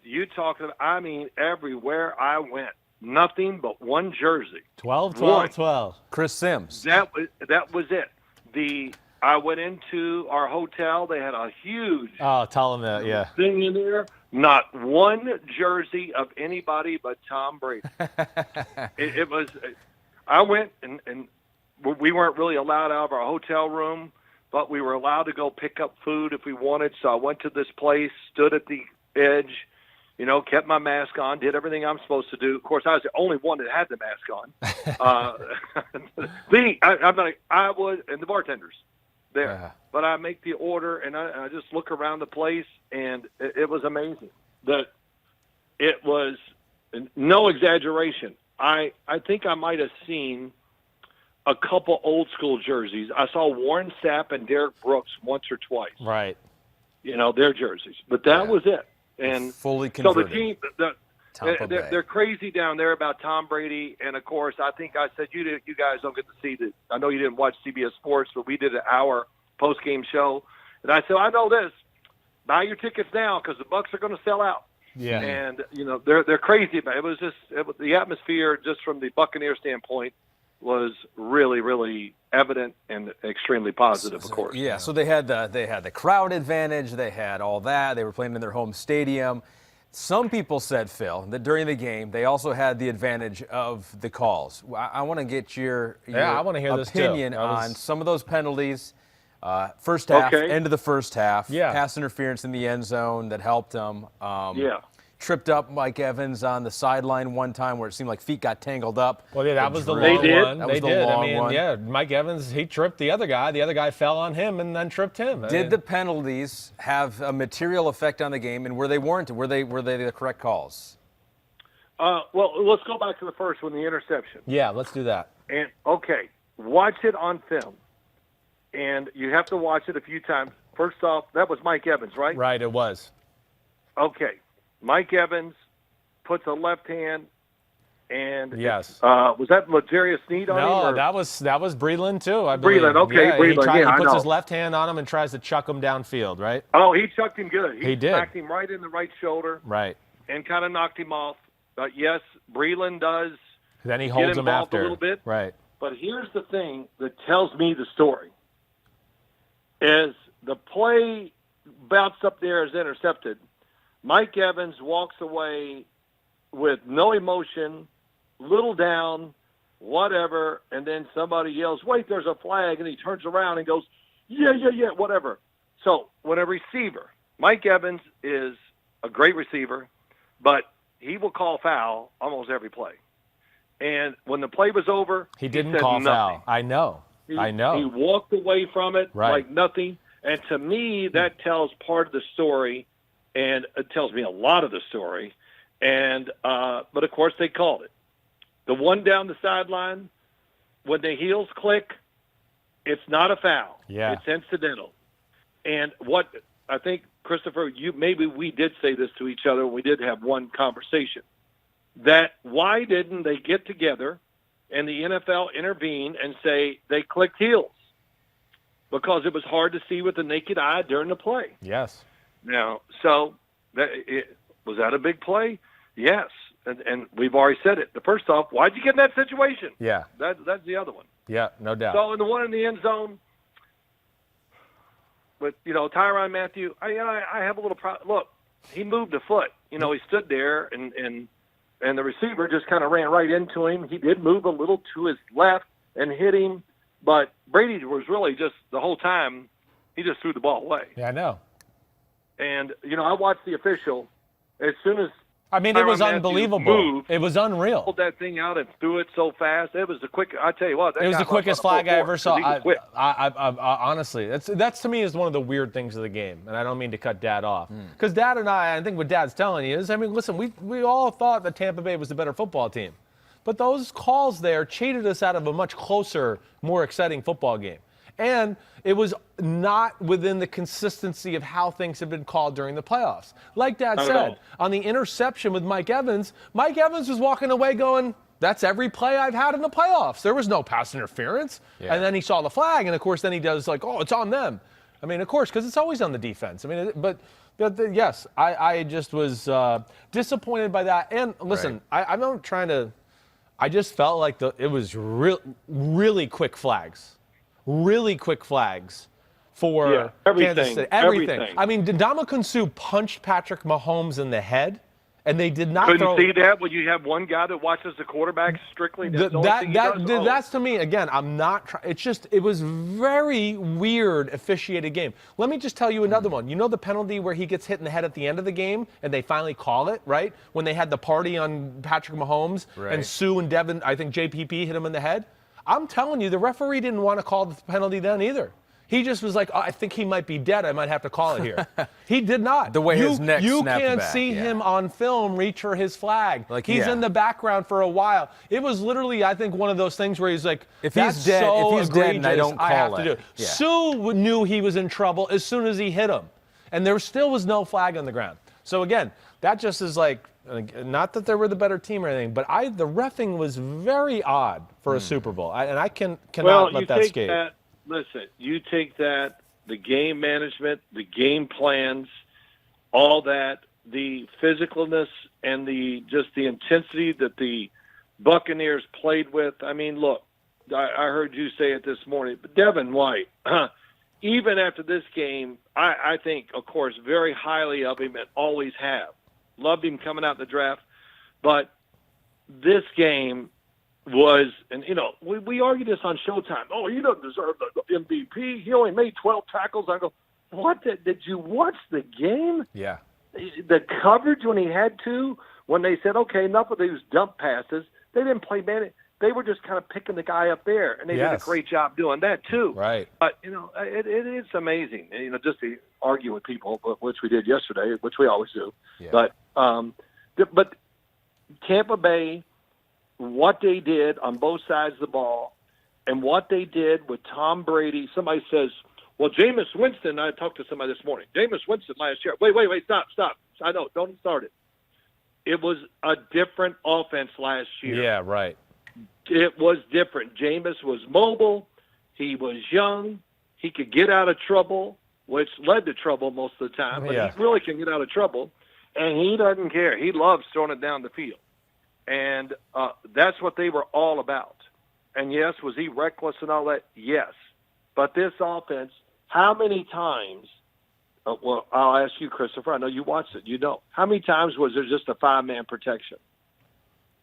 everywhere I went, nothing but one jersey.
12.
Chris Simms.
That was it. I went into our hotel. They had a huge
tell him that, yeah.
thing in there. Not one jersey of anybody but Tom Brady. It was. I went and we weren't really allowed out of our hotel room, but we were allowed to go pick up food if we wanted. So I went to this place, stood at the edge, kept my mask on, did everything I'm supposed to do. Of course, I was the only one that had the mask on. I was, and the bartenders there. But I make the order, and I just look around the place, and it was amazing. It was no exaggeration. I think I might have seen a couple old school jerseys. I saw Warren Sapp and Derek Brooks once or twice.
Right.
Their jerseys. But that was it. And
fully converted.
So the team, they're crazy down there about Tom Brady. And, of course, I think I said, you guys don't get to see this. I know you didn't watch CBS Sports, but we did an hour post-game show. And I said, I know this. Buy your tickets now because the Bucs are going to sell out.
Yeah.
And, they're crazy about it. It was the atmosphere, just from the Buccaneer standpoint, was really, really evident and extremely positive, of course.
Yeah, so they had the crowd advantage. They had all that. They were playing in their home stadium. Some people said, Phil, that during the game they also had the advantage of the calls. I want to get your
I want to hear
opinion
this too.
on some of those penalties. First half, end of the first half, pass interference in the end zone that helped them. Tripped up Mike Evans on the sideline one time where it seemed like feet got tangled up.
Well, yeah, that was the long one. They did. Mike Evans, he tripped the other guy. The other guy fell on him and then tripped him.
Did the penalties have a material effect on the game, and were they warranted? Were they the correct calls?
Well, let's go back to the first one, the interception.
Yeah, let's do that.
And, watch it on film. And you have to watch it a few times. First off, that was Mike Evans, right?
Right, it was.
Okay. Mike Evans puts a left hand, and
yes,
was that L'Jarius Sneed on him?
No, that was Breland too. I believe.
Breland, okay, Breland.
He puts his left hand on him and tries to chuck him downfield, right?
Oh, he chucked him good.
He did.
Smacked him right in the right shoulder.
Right.
And kind of knocked him off. Yes, Breland does.
Then he holds him after
a little bit.
Right.
But here's the thing that tells me the story: is the play bounced up there is intercepted. Mike Evans walks away with no emotion, little down, whatever, and then somebody yells, wait, there's a flag, and he turns around and goes, yeah, whatever. So when a receiver, Mike Evans is a great receiver, but he will call foul almost every play. And when the play was over,
he didn't call foul. I know.
He walked away from it like nothing. And to me, that tells part of the story. And it tells me a lot of the story. And but, of course, they called it. The one down the sideline, when the heels click, it's not a foul.
Yeah.
It's incidental. And what I think, Christopher, maybe we did say this to each other when we did have one conversation, that why didn't they get together and the NFL intervene and say they clicked heels? Because it was hard to see with the naked eye during the play.
Yes.
Now, so was that a big play? Yes. And we've already said it. First off, why'd you get in that situation?
Yeah.
That's the other one.
Yeah, no doubt.
So in the one in the end zone, with Tyrann Mathieu, I have a little problem. Look, he moved a foot. He stood there and the receiver just kind of ran right into him. He did move a little to his left and hit him, but Brady was really just the whole time he just threw the ball away.
Yeah, I know.
And I watched the official as soon as.
I mean, it was unbelievable. It was unreal.
Pulled that thing out and threw it so fast. It was the quick. I tell you what,
it was the quickest flag I ever saw.
I
honestly, that's to me is one of the weird things of the game, and I don't mean to cut Dad off, because Dad and I think what Dad's telling you is, I mean, listen, we all thought that Tampa Bay was the better football team, but those calls there cheated us out of a much closer, more exciting football game. And it was not within the consistency of how things have been called during the playoffs. Like Dad said, on the interception with Mike Evans was walking away going, that's every play I've had in the playoffs. There was no pass interference. Yeah. And then he saw the flag, and, of course, then he does like, oh, it's on them. I mean, of course, because it's always on the defense. I mean, but yes, I just was disappointed by that. And, listen, right. I'm not trying to – I just felt like it was really quick flags. Really quick flags for Kansas City. Everything. I mean, Ndamukong Suh punched Patrick Mahomes in the head, and they did not
Couldn't see that when you have one guy that watches the quarterback strictly.
That's to me, again, I'm not trying. It's just, it was very weird officiated game. Let me just tell you another one. You know the penalty where he gets hit in the head at the end of the game, and they finally call it, right? When they had the party on Patrick Mahomes, and Sue and Devin, I think JPP hit him in the head. I'm telling you, the referee didn't want to call the penalty then either. He just was like, oh, I think he might be dead. I might have to call it here. He did not.
The way his neck
You
snapped
can't
back,
see him on film reach for his flag.
Like,
he's in the background for a while. It was literally, I think, one of those things where he's like,
if he's dead,
so
if he's dead and I don't call
I have to do it.
Yeah.
Sue knew he was in trouble as soon as he hit him. And there still was no flag on the ground. So, again, that just is like, not that they were the better team or anything, but the reffing was very odd for a Super Bowl. I cannot let that escape.
You take that, the game management, the game plans, all that, the physicalness and the intensity that the Buccaneers played with. I mean, look, I heard you say it this morning, but Devin White, even after this game, I think, of course, very highly of him and always have. Loved him coming out in the draft. But this game was, and, we argued this on Showtime. Oh, he doesn't deserve the MVP. He only made 12 tackles. I go, what? Did you watch the game?
Yeah.
The coverage when he had to, when they said, okay, enough of these dump passes, they didn't play man. They were just kind of picking the guy up there, and they did a great job doing that too.
Right.
But, it is amazing, just to argue with people, which we did yesterday, which we always do. Yeah. But Tampa Bay, what they did on both sides of the ball and what they did with Tom Brady, somebody says, well, Jameis Winston, I talked to somebody this morning, Jameis Winston last year. Wait, stop. I know, don't start it. It was a different offense last year.
Yeah, right.
It was different. Jameis was mobile. He was young. He could get out of trouble, which led to trouble most of the time. But he really can get out of trouble, and he doesn't care. He loves throwing it down the field. And that's what they were all about. And, yes, was he reckless and all that? Yes. But this offense, how many times well, I'll ask you, Christopher. I know you watched it. You know. How many times was there just a five-man protection?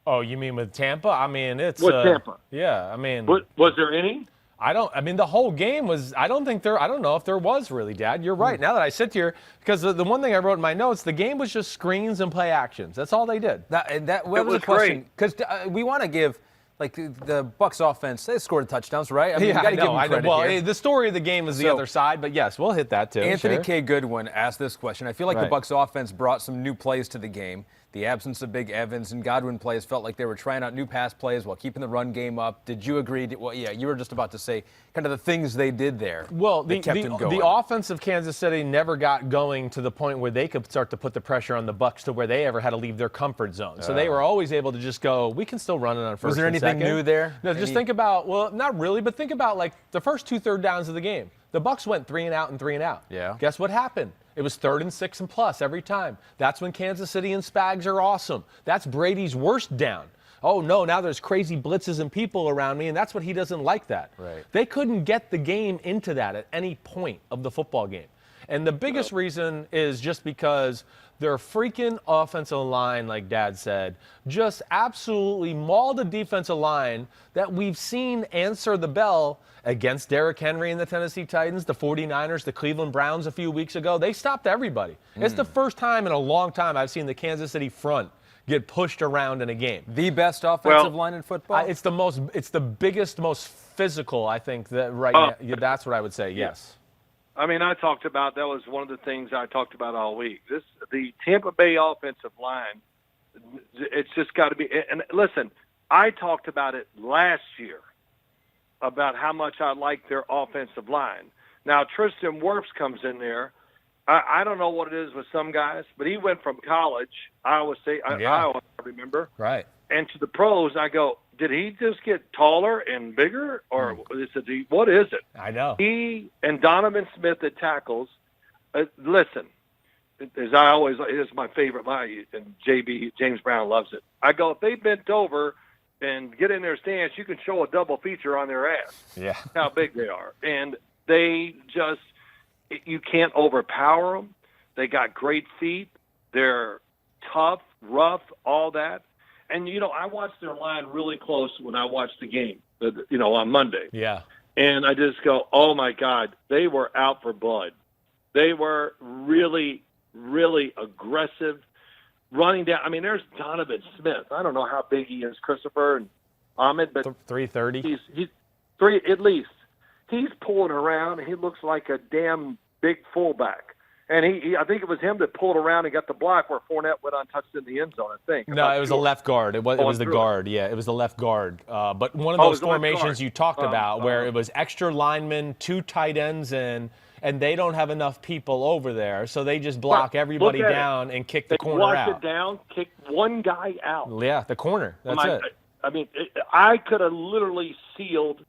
Oh, you mean with Tampa? I mean, it's
with Tampa.
Yeah, I mean,
was there any?
I mean, the whole game was. I don't know if there was really, Dad. You're right. Now that I sit here, because the one thing I wrote in my notes, the game was just screens and play actions. That's all they did.
That was a question, because we want to give. Like the Bucs offense, they scored touchdowns, right? I mean, you got to give them credit
Well, the story of the game is the other side, but yes, we'll hit that too.
Anthony K. Goodwin asked this question. I feel like the Bucs offense brought some new plays to the game. the absence of big Evans and Godwin plays felt like they were trying out new pass plays while keeping the run game up. Did you agree? Well, yeah, you were just about to say kind of the things they did there.
Well,
that kept them going.
the offense of Kansas City never got going to the point where they could start to put the pressure on the Bucs to where they ever had to leave their comfort zone. So they were always able to just go, we can still run it on first and second.
Was there anything new there?
No, just think about, well, not really, but think about like the first 2 third downs of the game. The Bucs went 3 and out and 3 and out.
Yeah.
Guess what happened? It was 3rd and 6 and plus every time. That's when Kansas City and Spags are awesome. That's Brady's worst down. Oh, no, now there's crazy blitzes and people around me, and that's what he doesn't like that.
Right.
They couldn't get the game into that at any point of the football game. And the biggest reason is just because their freaking offensive line, like Dad said, just absolutely mauled the defensive line that we've seen answer the bell against Derrick Henry and the Tennessee Titans, the 49ers, the Cleveland Browns a few weeks ago. They stopped everybody. It's the first time in a long time I've seen the Kansas City front get pushed around in a game.
The best offensive line in football?
It's the biggest, most physical, I think, that now. That's what I would say, yes.
I mean, that was one of the things I talked about all week. The Tampa Bay offensive line, it's just got to be. And listen, I talked about it last year about how much I like their offensive line. Now, Tristan Wirfs comes in there. I don't know what it is with some guys, but he went from college, Iowa State, Iowa, I remember,
right,
and to the pros. I go, did he just get taller and bigger, or what is it?
I know.
He and Donovan Smith at tackles. Listen, as I always, it is my favorite line, and James Brown loves it. I go, if they bent over and get in their stance, you can show a double feature on their ass.
Yeah.
How big they are. And they just, you can't overpower them. They got great feet. They're tough, rough, all that. And, I watched their line really close when I watched the game, on Monday.
Yeah.
And I just go, oh, my God, they were out for blood. They were really, really aggressive, running down. I mean, there's Donovan Smith. I don't know how big he is, Christopher and Ahmed, but
330.
He's 3 at least. He's pulling around, and he looks like a damn big fullback. And I think it was him that pulled around and got the block where Fournette went untouched in the end zone, I think.
No, it was a left guard. It was the guard. Yeah, it was the left guard. But one of those formations you talked about where it was extra linemen, 2 tight ends in, and they don't have enough people over there, so they just block everybody down and kick the corner out.
They blocked it down, kicked one guy out.
Yeah, the corner. That's it.
I mean, I could have literally sealed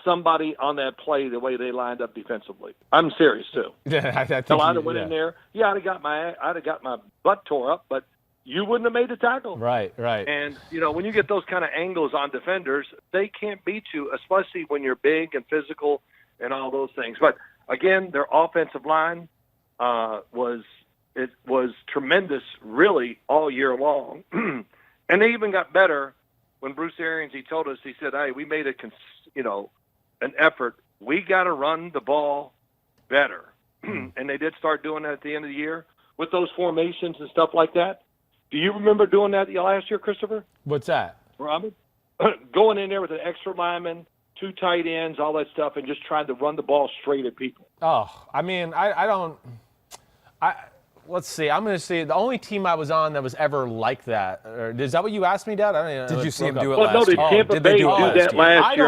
somebody on that play the way they lined up defensively. I'm serious too.
Yeah, I think
so I'd have went in there. Yeah, I'd have got my butt tore up, but you wouldn't have made the tackle.
Right.
And when you get those kind of angles on defenders, they can't beat you, especially when you're big and physical and all those things. But again, their offensive line was tremendous, really, all year long, and they even got better when Bruce Arians. He told us, he said, "Hey, we made an effort. We got to run the ball better." And they did start doing that at the end of the year with those formations and stuff like that. Do you remember doing that last year, Christopher?
What's that?
Robin? Going in there with an extra lineman, 2 tight ends, all that stuff, and just trying to run the ball straight at people.
Oh, I mean, let's see. I'm going to say the only team I was on that was ever like that. Is that what you asked me, Dad?
Did you see him do it
last year? Did Tampa Bay do that last year?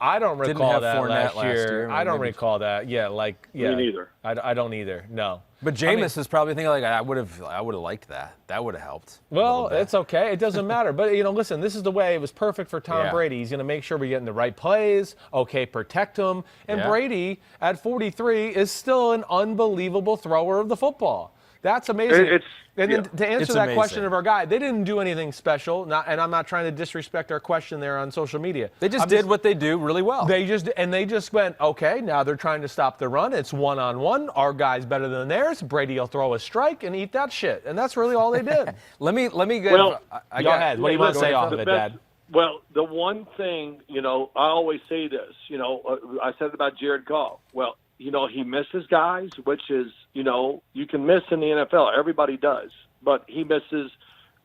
I don't recall that
last
year. I don't recall that. Yeah,
Me neither.
I don't either. No.
But Jameis is probably thinking, like, I would have liked that. That would have helped.
Well, it's okay. It doesn't matter. But, listen, this is the way. It was perfect for Tom Brady. He's going to make sure we get in the right plays. Okay, protect him. And Brady, at 43, is still an unbelievable thrower of the football. That's amazing. To answer that question of our guy, they didn't do anything special, and I'm not trying to disrespect our question there on social media.
They just did what they do really well.
They just went, okay, now they're trying to stop the run. It's one-on-one. Our guy's better than theirs. Brady will throw a strike and eat that shit. And that's really all they did.
Let me go.
Go ahead. What do you want to say off of it, Dad?
Well, the one thing, I always say this, I said about Jared Goff. Well, he misses guys, which is, you can miss in the NFL. Everybody does. But he misses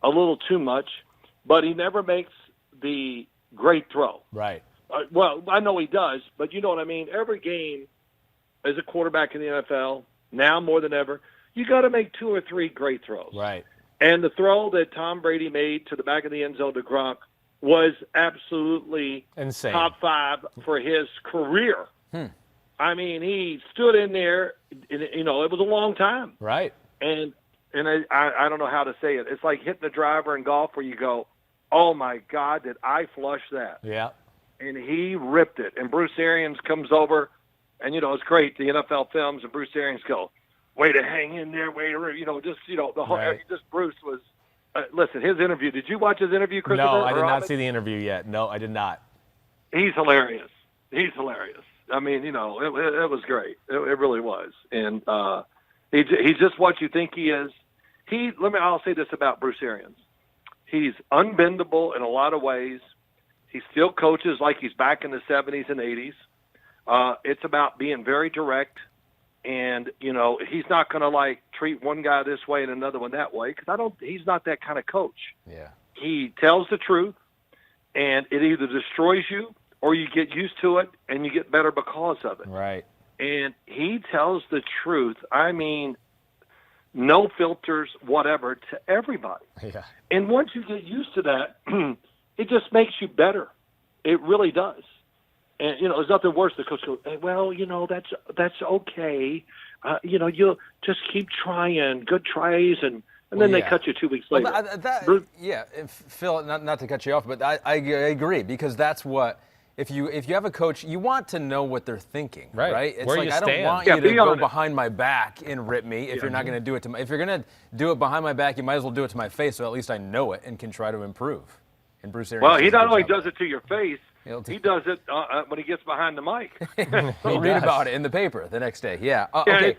a little too much. But he never makes the great throw.
Right.
Well, I know he does, but you know what I mean? Every game as a quarterback in the NFL, now more than ever, you got to make 2 or 3 great throws.
Right.
And the throw that Tom Brady made to the back of the end zone to Gronk was absolutely
insane.
Top 5 for his career. I mean, he stood in there, and, it was a long time.
Right.
And I don't know how to say it. It's like hitting a driver in golf where you go, oh, my God, did I flush that?
Yeah.
And he ripped it. And Bruce Arians comes over, and, it's great, the NFL films, and Bruce Arians go, way to hang in there, way to, the whole,
Right.
Bruce was, listen, his interview, did you watch his interview, Christopher?
No, I did not see the interview yet. No, I did not.
He's hilarious. He's hilarious. I mean, it was great. It really was. And he's just what you think he is. I'll say this about Bruce Arians. He's unbendable in a lot of ways. He still coaches like he's back in the 70s and 80s. It's about being very direct. And, he's not going to, treat one guy this way and another one that way because he's not that kind of coach.
Yeah.
He tells the truth, and it either destroys you or you get used to it and you get better because of it.
Right.
And he tells the truth. I mean, no filters, whatever, to everybody.
Yeah.
And once you get used to that, it just makes you better. It really does. And, there's nothing worse than coach goes, hey, well, that's okay. You'll just keep trying, good tries, and then they cut you 2 weeks later.
And Phil, not to cut you off, but I agree because that's what if you have a coach, you want to know what they're thinking, right? It's
where
like
you
I don't
stand.
want you to go behind my back and rip me if you're not going to do it to my. If you're going to do it behind my back, you might as well do it to my face, so at least I know it and can try to improve. And Bruce Arians.
Well, he not only does it to your face, he does it when he gets behind the mic.
We'll read about it in the paper the next day. Yeah.
Yeah,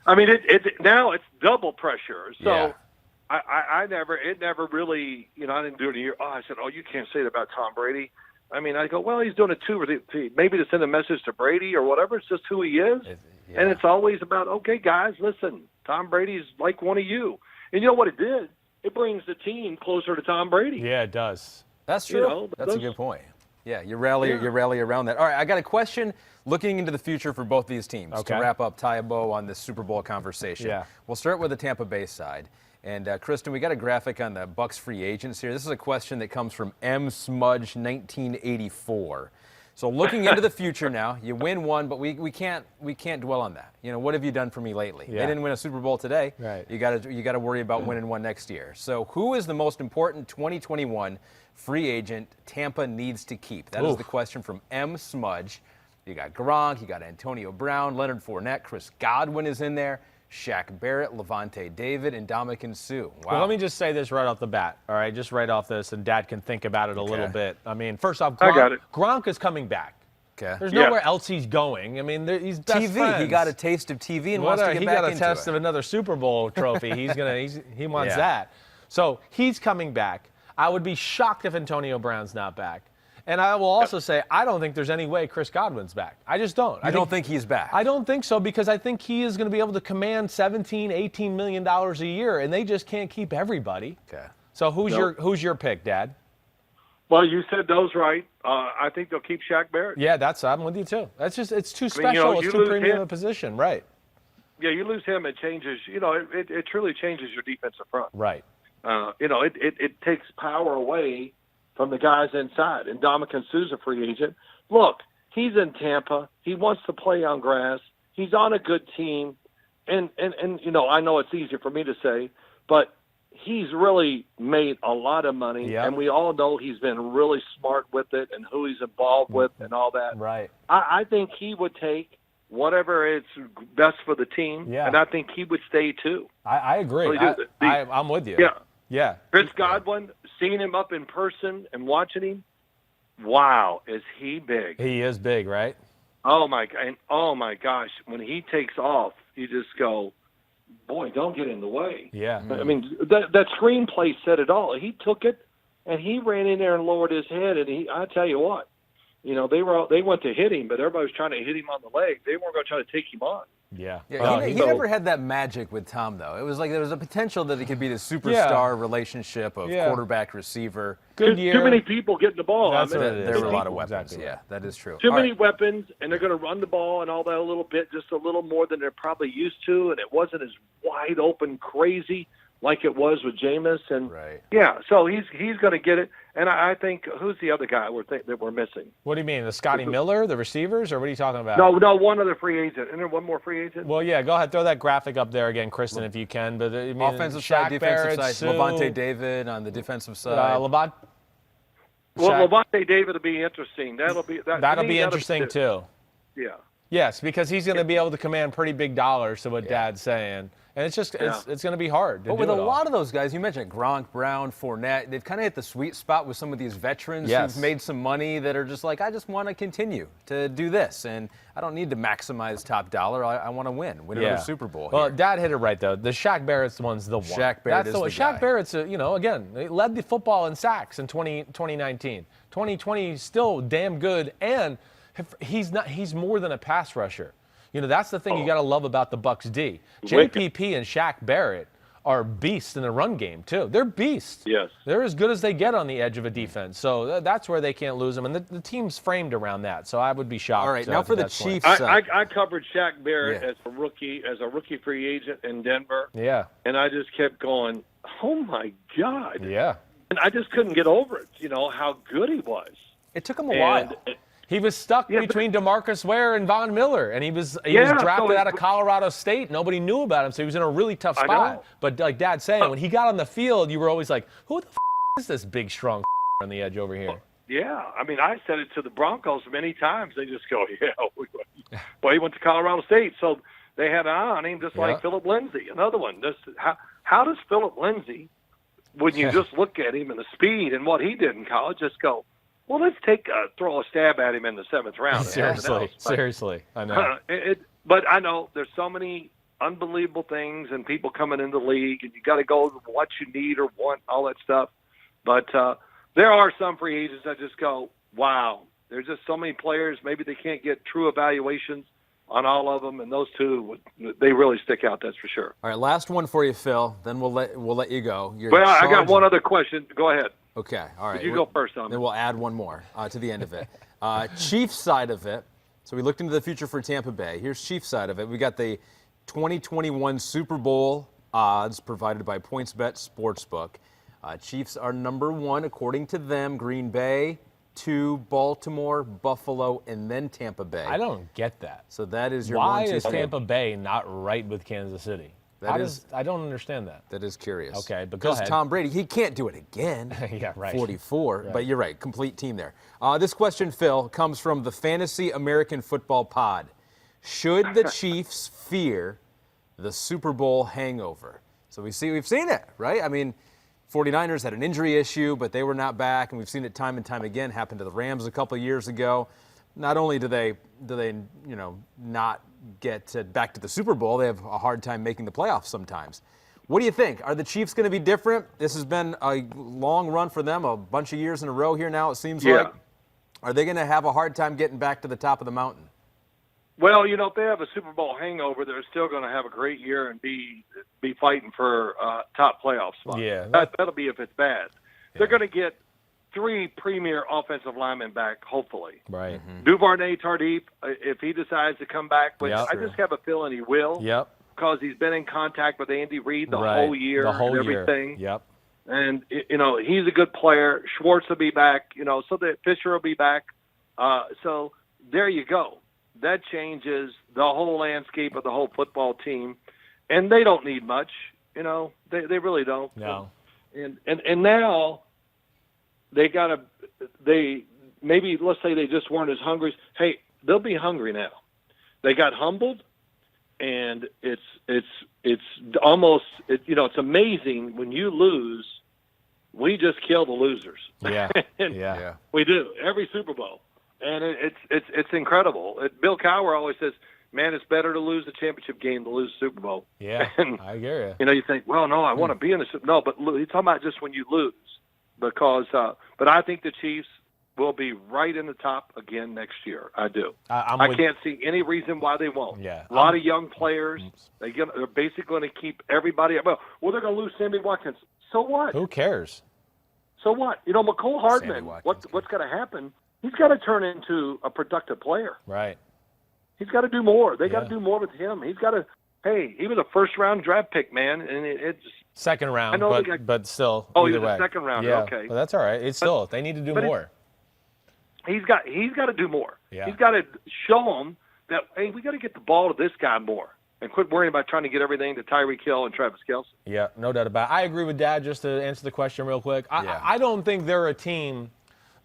Okay.
now it's double pressure. So
Yeah.
it never really, I didn't do it a year. Oh, I said, you can't say that about Tom Brady. I mean, I go, well, he's doing it too, maybe to send a message to Brady or whatever. It's just who he is.
Yeah.
And it's always about, okay, guys, listen, Tom Brady's like one of you. And you know what it did? It brings the team closer to Tom Brady.
Yeah, it does.
That's true. That's a good point. Yeah, you rally around that. All right, I got a question looking into the future for both these teams to wrap up, tie a bow on this Super Bowl conversation.
Yeah.
We'll start with the Tampa Bay side. And Kristen, we got a graphic on the Bucs free agents here. This is a question that comes from M. Smudge 1984. So looking into the future now, you win one, but we can't dwell on that. What have you done for me lately?
Yeah.
They didn't win a Super Bowl today.
Right.
You got to worry about winning one next year. So who is the most important 2021 free agent Tampa needs to keep? That is the question from M. Smudge. You got Gronk, you got Antonio Brown, Leonard Fournette, Chris Godwin is in there, Shaq Barrett, Levante David, and Ndamukong Suh. Wow.
Well, let me just say this right off the bat, all right? Just right off this, and Dad can think about it a little bit. I mean, first off,
I got it.
Gronk is coming back.
Okay.
There's nowhere else he's going. I mean, he's best
TV.
friends.
He got a taste of TV and wants to get
he
back
got a
into
test
it.
of another Super Bowl trophy. He wants
Yeah.
that. So he's coming back. I would be shocked if Antonio Brown's not back. And I will also say, I don't think there's any way Chris Godwin's back. I just don't.
I don't think he's back.
I don't think so because I think he is going to be able to command $17, $18 million a year, and they just can't keep everybody.
Okay.
So who's your pick, Dad?
Well, you said those right. I think they'll keep Shaq Barrett.
Yeah, I'm with you too. It's too special. It's too premium a position, right?
Yeah, you lose him, it changes. It truly changes your defensive front.
Right.
It takes power away from the guys inside. And Ndamukong Suh's a free agent. Look, he's in Tampa. He wants to play on grass. He's on a good team. And I know it's easier for me to say, but he's really made a lot of money.
Yep.
And we all know he's been really smart with it and who he's involved with and all that.
Right.
I think he would take whatever is best for the team.
Yeah.
And I think he would stay too.
I agree.
Really
I'm with you.
Yeah.
Yeah.
Chris Godwin, seeing him up in person and watching him, wow, is he big?
He is big, right?
Oh my gosh, when he takes off, you just go, boy, don't get in the way.
Yeah.
I mean, that screenplay said it all. He took it and he ran in there and lowered his head, and I tell you what, they went to hit him, but everybody was trying to hit him on the leg. They weren't going to try to take him on.
Yeah.
He never had that magic with Tom, though. It was like there was a potential that it could be the superstar relationship of quarterback-receiver.
Good year.
Too many people getting the ball.
That's what it is.
There were a lot of weapons.
Exactly.
Yeah, that is true.
Too many weapons, and they're going to run the ball and all that a little bit, just a little more than they're probably used to, and it wasn't as wide open, crazy like it was with Jameis, and
Right.
yeah, so he's going to get it. And I think who's the other guy that we're missing?
What do you mean, the Scotty Miller, the receivers, or what are you talking about?
No, one other free agent. Isn't there one more free agent?
Well, yeah, go ahead, throw that graphic up there again, Kristen, if you can. But I mean,
Offensive
Shaq
side, defensive
Barrett,
side.
Sue,
Levante David on the defensive side.
Levant.
Well,
Shaq-
Levante David will be interesting. That'll be
interesting too.
Yeah.
Yes, because he's going to be able to command pretty big dollars to what Dad's saying. And it's just it's going to be hard to
But
do
with a
it all.
lot of those guys, you mentioned Gronk, Brown, Fournette, they've kind of hit the sweet spot with some of these veterans who've made some money that are just like, I just want to continue to do this. And I don't need to maximize top dollar. I want to win another Super Bowl
Well,
here.
Dad hit it right, though. The Shaq Barrett's the one's the one.
Shaq Barrett is the
Shaq
guy.
Barrett's, again, he led the football in sacks in 2019. 2020 is still damn good, and he's more than a pass rusher. That's the thing you got to love about the Bucs D. JPP and Shaq Barrett are beasts in the run game, too. They're beasts.
Yes.
They're as good as they get on the edge of a defense. So that's where they can't lose them. And the team's framed around that. So I would be shocked.
All right, now for the
that's point.
Chiefs.
I covered Shaq Barrett
Yeah.
as a rookie free agent in Denver.
Yeah.
And I just kept going, oh, my God.
Yeah.
And I just couldn't get over it, how good he was.
It took him a while.
He was stuck between DeMarcus Ware and Von Miller, and he was drafted out of Colorado State. Nobody knew about him, so he was in a really tough
I
spot.
know.
But like Dad's saying, when he got on the field, you were always like, who the is this big, strong on the edge over here?
Yeah, I mean, I said it to the Broncos many times. They just go, well, he went to Colorado State, so they had an eye on him, just like Philip Lindsay, another one. How does Philip Lindsay, when you just look at him and the speed and what he did in college, just go, well, let's throw a stab at him in the 7th round.
Seriously, I know.
But I know there's so many unbelievable things and people coming into the league, and you got to go with what you need or want, all that stuff. But there are some free agents that just go, wow, there's just so many players. Maybe they can't get true evaluations on all of them, and those two, they really stick out. That's for sure.
All right, last one for you, Phil. Then we'll let you go.
I got one other question. Go ahead.
Okay, all right.
You go first on
Then we'll add one more to the end of it. Chiefs side of it. So we looked into the future for Tampa Bay. Here's Chiefs side of it. We got the 2021 Super Bowl odds provided by PointsBet Sportsbook. Chiefs are number 1 according to them. Green Bay, 2, Baltimore, Buffalo, and then Tampa Bay.
I don't get that.
So that is your
Why
1, 2,
is
3.
Tampa Bay not right with Kansas City? I don't understand that.
That is curious.
Okay, but go
because
ahead.
Tom Brady, he can't do it again.
Yeah, right.
44,
Right.
but you're right, complete team there. This question, Phil, comes from the Fantasy American Football Pod. Should the Chiefs fear the Super Bowl hangover? So we've seen it, right? I mean, 49ers had an injury issue, but they were not back, and we've seen it time and time again. Happened to the Rams a couple of years ago. Not only do they not get back to the Super Bowl, they have a hard time making the playoffs sometimes. What do you think? Are the Chiefs going to be different? This has been a long run for them, a bunch of years in a row here now, it seems like. Are they going to have a hard time getting back to the top of the mountain?
Well, if they have a Super Bowl hangover, they're still going to have a great year and be fighting for top playoff spots.
Yeah.
That'll be if it's bad. Yeah. They're going to get 3 premier offensive linemen back, hopefully.
Right.
Mm-hmm.
Duvernay Tardif, if he decides to come back, which
Yep.
I just have a feeling he will.
Yep.
Because he's been in contact with Andy Reid the whole year
The whole
and everything.
year. Yep.
And, he's a good player. Schwartz will be back, so that Fisher will be back. So there you go. That changes the whole landscape of the whole football team. And they don't need much, they really don't.
No.
And now maybe let's say they just weren't as hungry. Hey, they'll be hungry now. They got humbled, and it's almost it's amazing when you lose. We just kill the losers.
Yeah.
Yeah.
We do every Super Bowl, and it's incredible. Bill Cowher always says, "Man, it's better to lose the championship game than lose the Super Bowl."
Yeah,
and,
I hear you.
You think, well, no, I want to be in the Super Bowl. No, but he's talking about just when you lose. Because, but I think the Chiefs will be right in the top again next year. I do. I can't see any reason why they won't.
Yeah.
A lot of young players. They're basically going to keep everybody. Well, they're going to lose Sammy Watkins. So what?
Who cares?
So what? McCole Hardman. What's going to happen? He's got to turn into a productive player.
Right.
He's got to do more. They got to do more with him. He's got to Hey, he was a first-round draft pick, man, and it's
Second round, but still.
Oh, he
either
was
way.
a second rounder.
Yeah,
Okay,
but that's all right. It's still they need to do more.
He's got to do more.
Yeah.
He's got to show them that, hey, we got to get the ball to this guy more and quit worrying about trying to get everything to Tyreek Hill and Travis Kelce.
Yeah, no doubt about it. I agree with Dad. Just to answer the question real quick, I don't think they're a team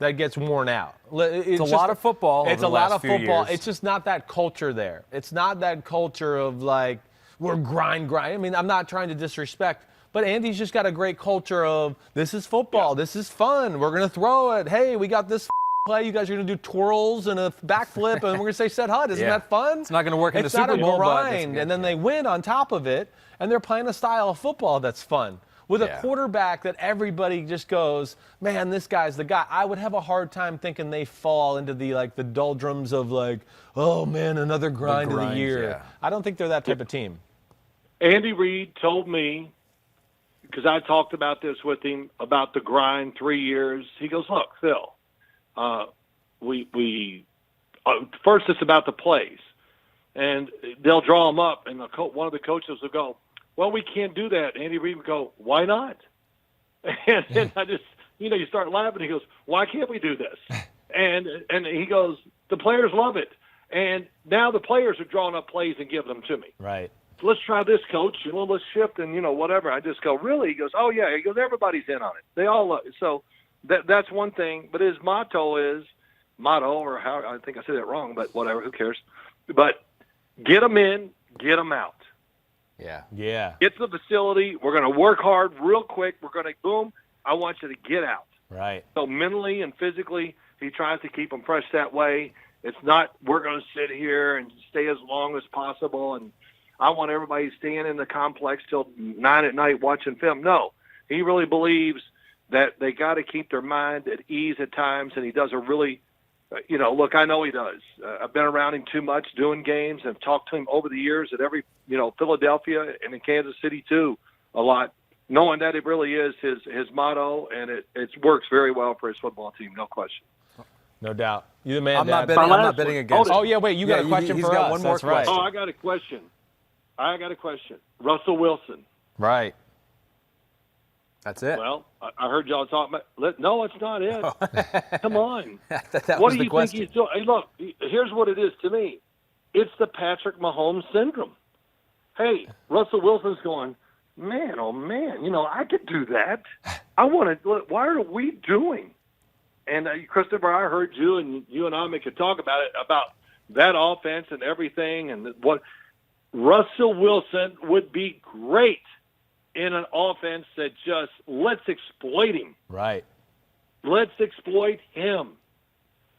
that gets worn out.
It's a lot of football.
It's a lot of football.
Years.
It's just not that culture there. It's not that culture of like we're grind. I mean, I'm not trying to disrespect. But Andy's just got a great culture of this is football. Yeah. This is fun. We're going to throw it. Hey, we got this play. You guys are going to do twirls and a backflip, and we're going to say set hut. Isn't that fun?
It's not going to work in the
Super
Bowl.
It's not a grind, and then they win on top of it, and they're playing a style of football that's fun. With a quarterback that everybody just goes, man, this guy's the guy. I would have a hard time thinking they fall into the doldrums of oh, man, another grind of the year. Yeah. I don't think they're that type of team.
Andy Reid told me, because I talked about this with him, about the grind 3 years. He goes, look, Phil, first it's about the plays. And they'll draw them up, and one of the coaches will go, well, we can't do that. Andy Reid would go, why not? And I just, you start laughing. He goes, why can't we do this? And he goes, the players love it. And now the players are drawing up plays and giving them to me.
Right.
Let's try this, coach. Let's shift and, whatever. I just go, really? He goes, oh, yeah. He goes, everybody's in on it. They all love it. So that's one thing. But his motto, or how I think I said that wrong, but whatever, who cares? But get them in, get them out.
Yeah.
Yeah.
Get to the facility. We're going to work hard real quick. We're going to, boom, I want you to get out.
Right.
So mentally and physically, he tries to keep them fresh that way. It's not we're going to sit here and stay as long as possible and I want everybody staying in the complex till 9 at night watching film. No, he really believes that they got to keep their mind at ease at times, and he does a really, look, I know he does. I've been around him too much doing games and talked to him over the years at every, Philadelphia and in Kansas City too, a lot, knowing that it really is his motto, and it works very well for his football team, no question.
No doubt. You're the man,
I'm
Dad.
not betting against.
Oh, yeah, wait, you got a question
he's
for
got
us.
One more
That's
question.
right.
Oh, I got a question. Russell Wilson.
Right.
That's it.
Well, I heard y'all talking about. No, it's not it. Come on.
that
what
was
do you
question.
think he's doing? Hey, look, here's what it is to me. It's the Patrick Mahomes syndrome. Hey, Russell Wilson's going, man, oh man, I could do that. I want to. Why are we doing? And Christopher, I heard you and I could talk about it, about that offense and everything, and what Russell Wilson would be great in an offense that just let's exploit him.
Right.
Let's exploit him.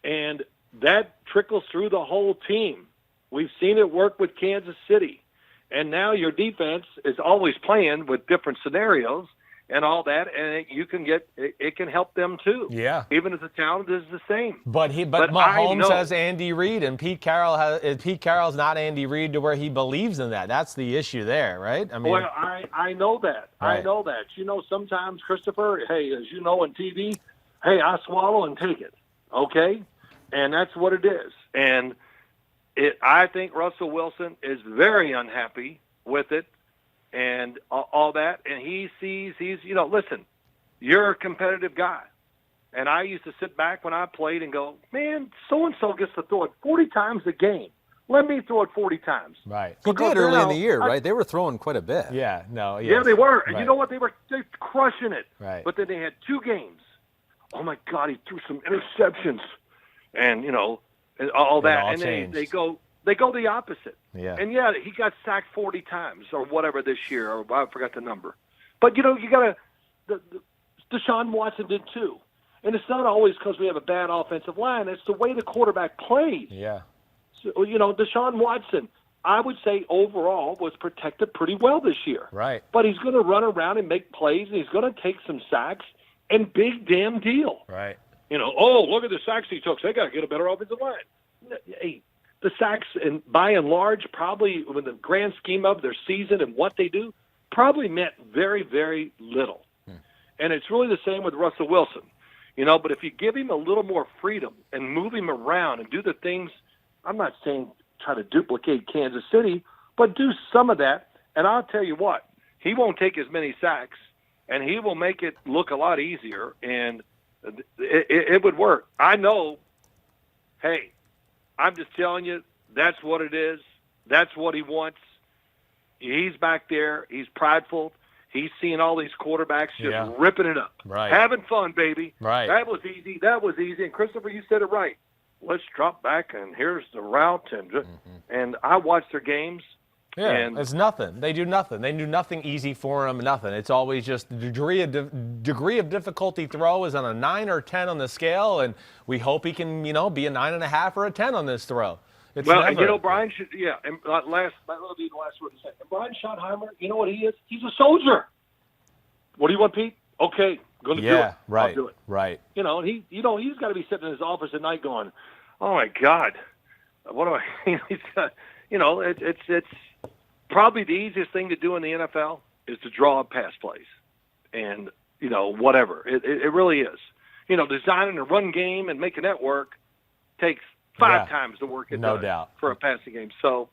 And that trickles through the whole team. We've seen it work with Kansas City. And now your defense is always playing with different scenarios and all that, and it can help them too.
Yeah.
Even if the talent is the same.
But Mahomes has Andy Reid, and Pete Carroll's not Andy Reid to where he believes in that. That's the issue there, right? I mean,
well, I know that. Right. I know that. Sometimes, Christopher, hey, as you know on TV, hey, I swallow and take it, okay? And that's what it is. And I think Russell Wilson is very unhappy with it. And all that, and he's listen, you're a competitive guy. And I used to sit back when I played and go, man, so-and-so gets to throw it 40 times a game. Let me throw it 40 times.
Right.
He did early in the year, right? They were throwing quite a bit.
Yeah, no. Yes.
Yeah, they were. And
right.
you know what? They're crushing it.
Right.
But then they had 2 games. Oh, my God, he threw some interceptions and, and all that.
All
and
changed.
they go the opposite.
Yeah.
And, yeah, he got sacked 40 times or whatever this year, or I forgot the number. But, you got to – Deshaun Watson did too. And it's not always because we have a bad offensive line. It's the way the quarterback plays.
Yeah.
So, Deshaun Watson, I would say overall was protected pretty well this year.
Right.
But he's going to run around and make plays, and he's going to take some sacks, and big damn deal.
Right.
Look at the sacks he took. So they got to get a better offensive line. Hey, the sacks, and by and large, probably in the grand scheme of their season and what they do, probably meant very, very little. And it's really the same with Russell Wilson. But if you give him a little more freedom and move him around and do the things, I'm not saying try to duplicate Kansas City, but do some of that. And I'll tell you what, he won't take as many sacks, and he will make it look a lot easier, and it would work. I know, hey, I'm just telling you, that's what it is. That's what he wants. He's back there. He's prideful. He's seeing all these quarterbacks just ripping it up.
Right.
Having fun, baby.
Right.
That was easy. That was easy. And, Christopher, you said it right. Let's drop back, and here's the route. And I watched their games.
Yeah,
and
it's nothing. They do nothing. They do nothing easy for him, nothing. It's always just the degree of difficulty throw is on a 9 or 10 on the scale, and we hope he can, be a 9.5 or a 10 on this throw. It's
well,
never.
and Brian should, and that'll be the last word to say. And Brian Schottenheimer, you know what he is? He's a soldier. What do you want, Pete? Okay, going to do it.
Right,
I'll do it.
right.
And he's got to be sitting in his office at night going, "Oh my God, what do I?" It's probably the easiest thing to do in the NFL is to draw up pass plays, and whatever it really is. Designing a run game and making that work takes 5 times the work it
no
does
doubt.
for a passing game. So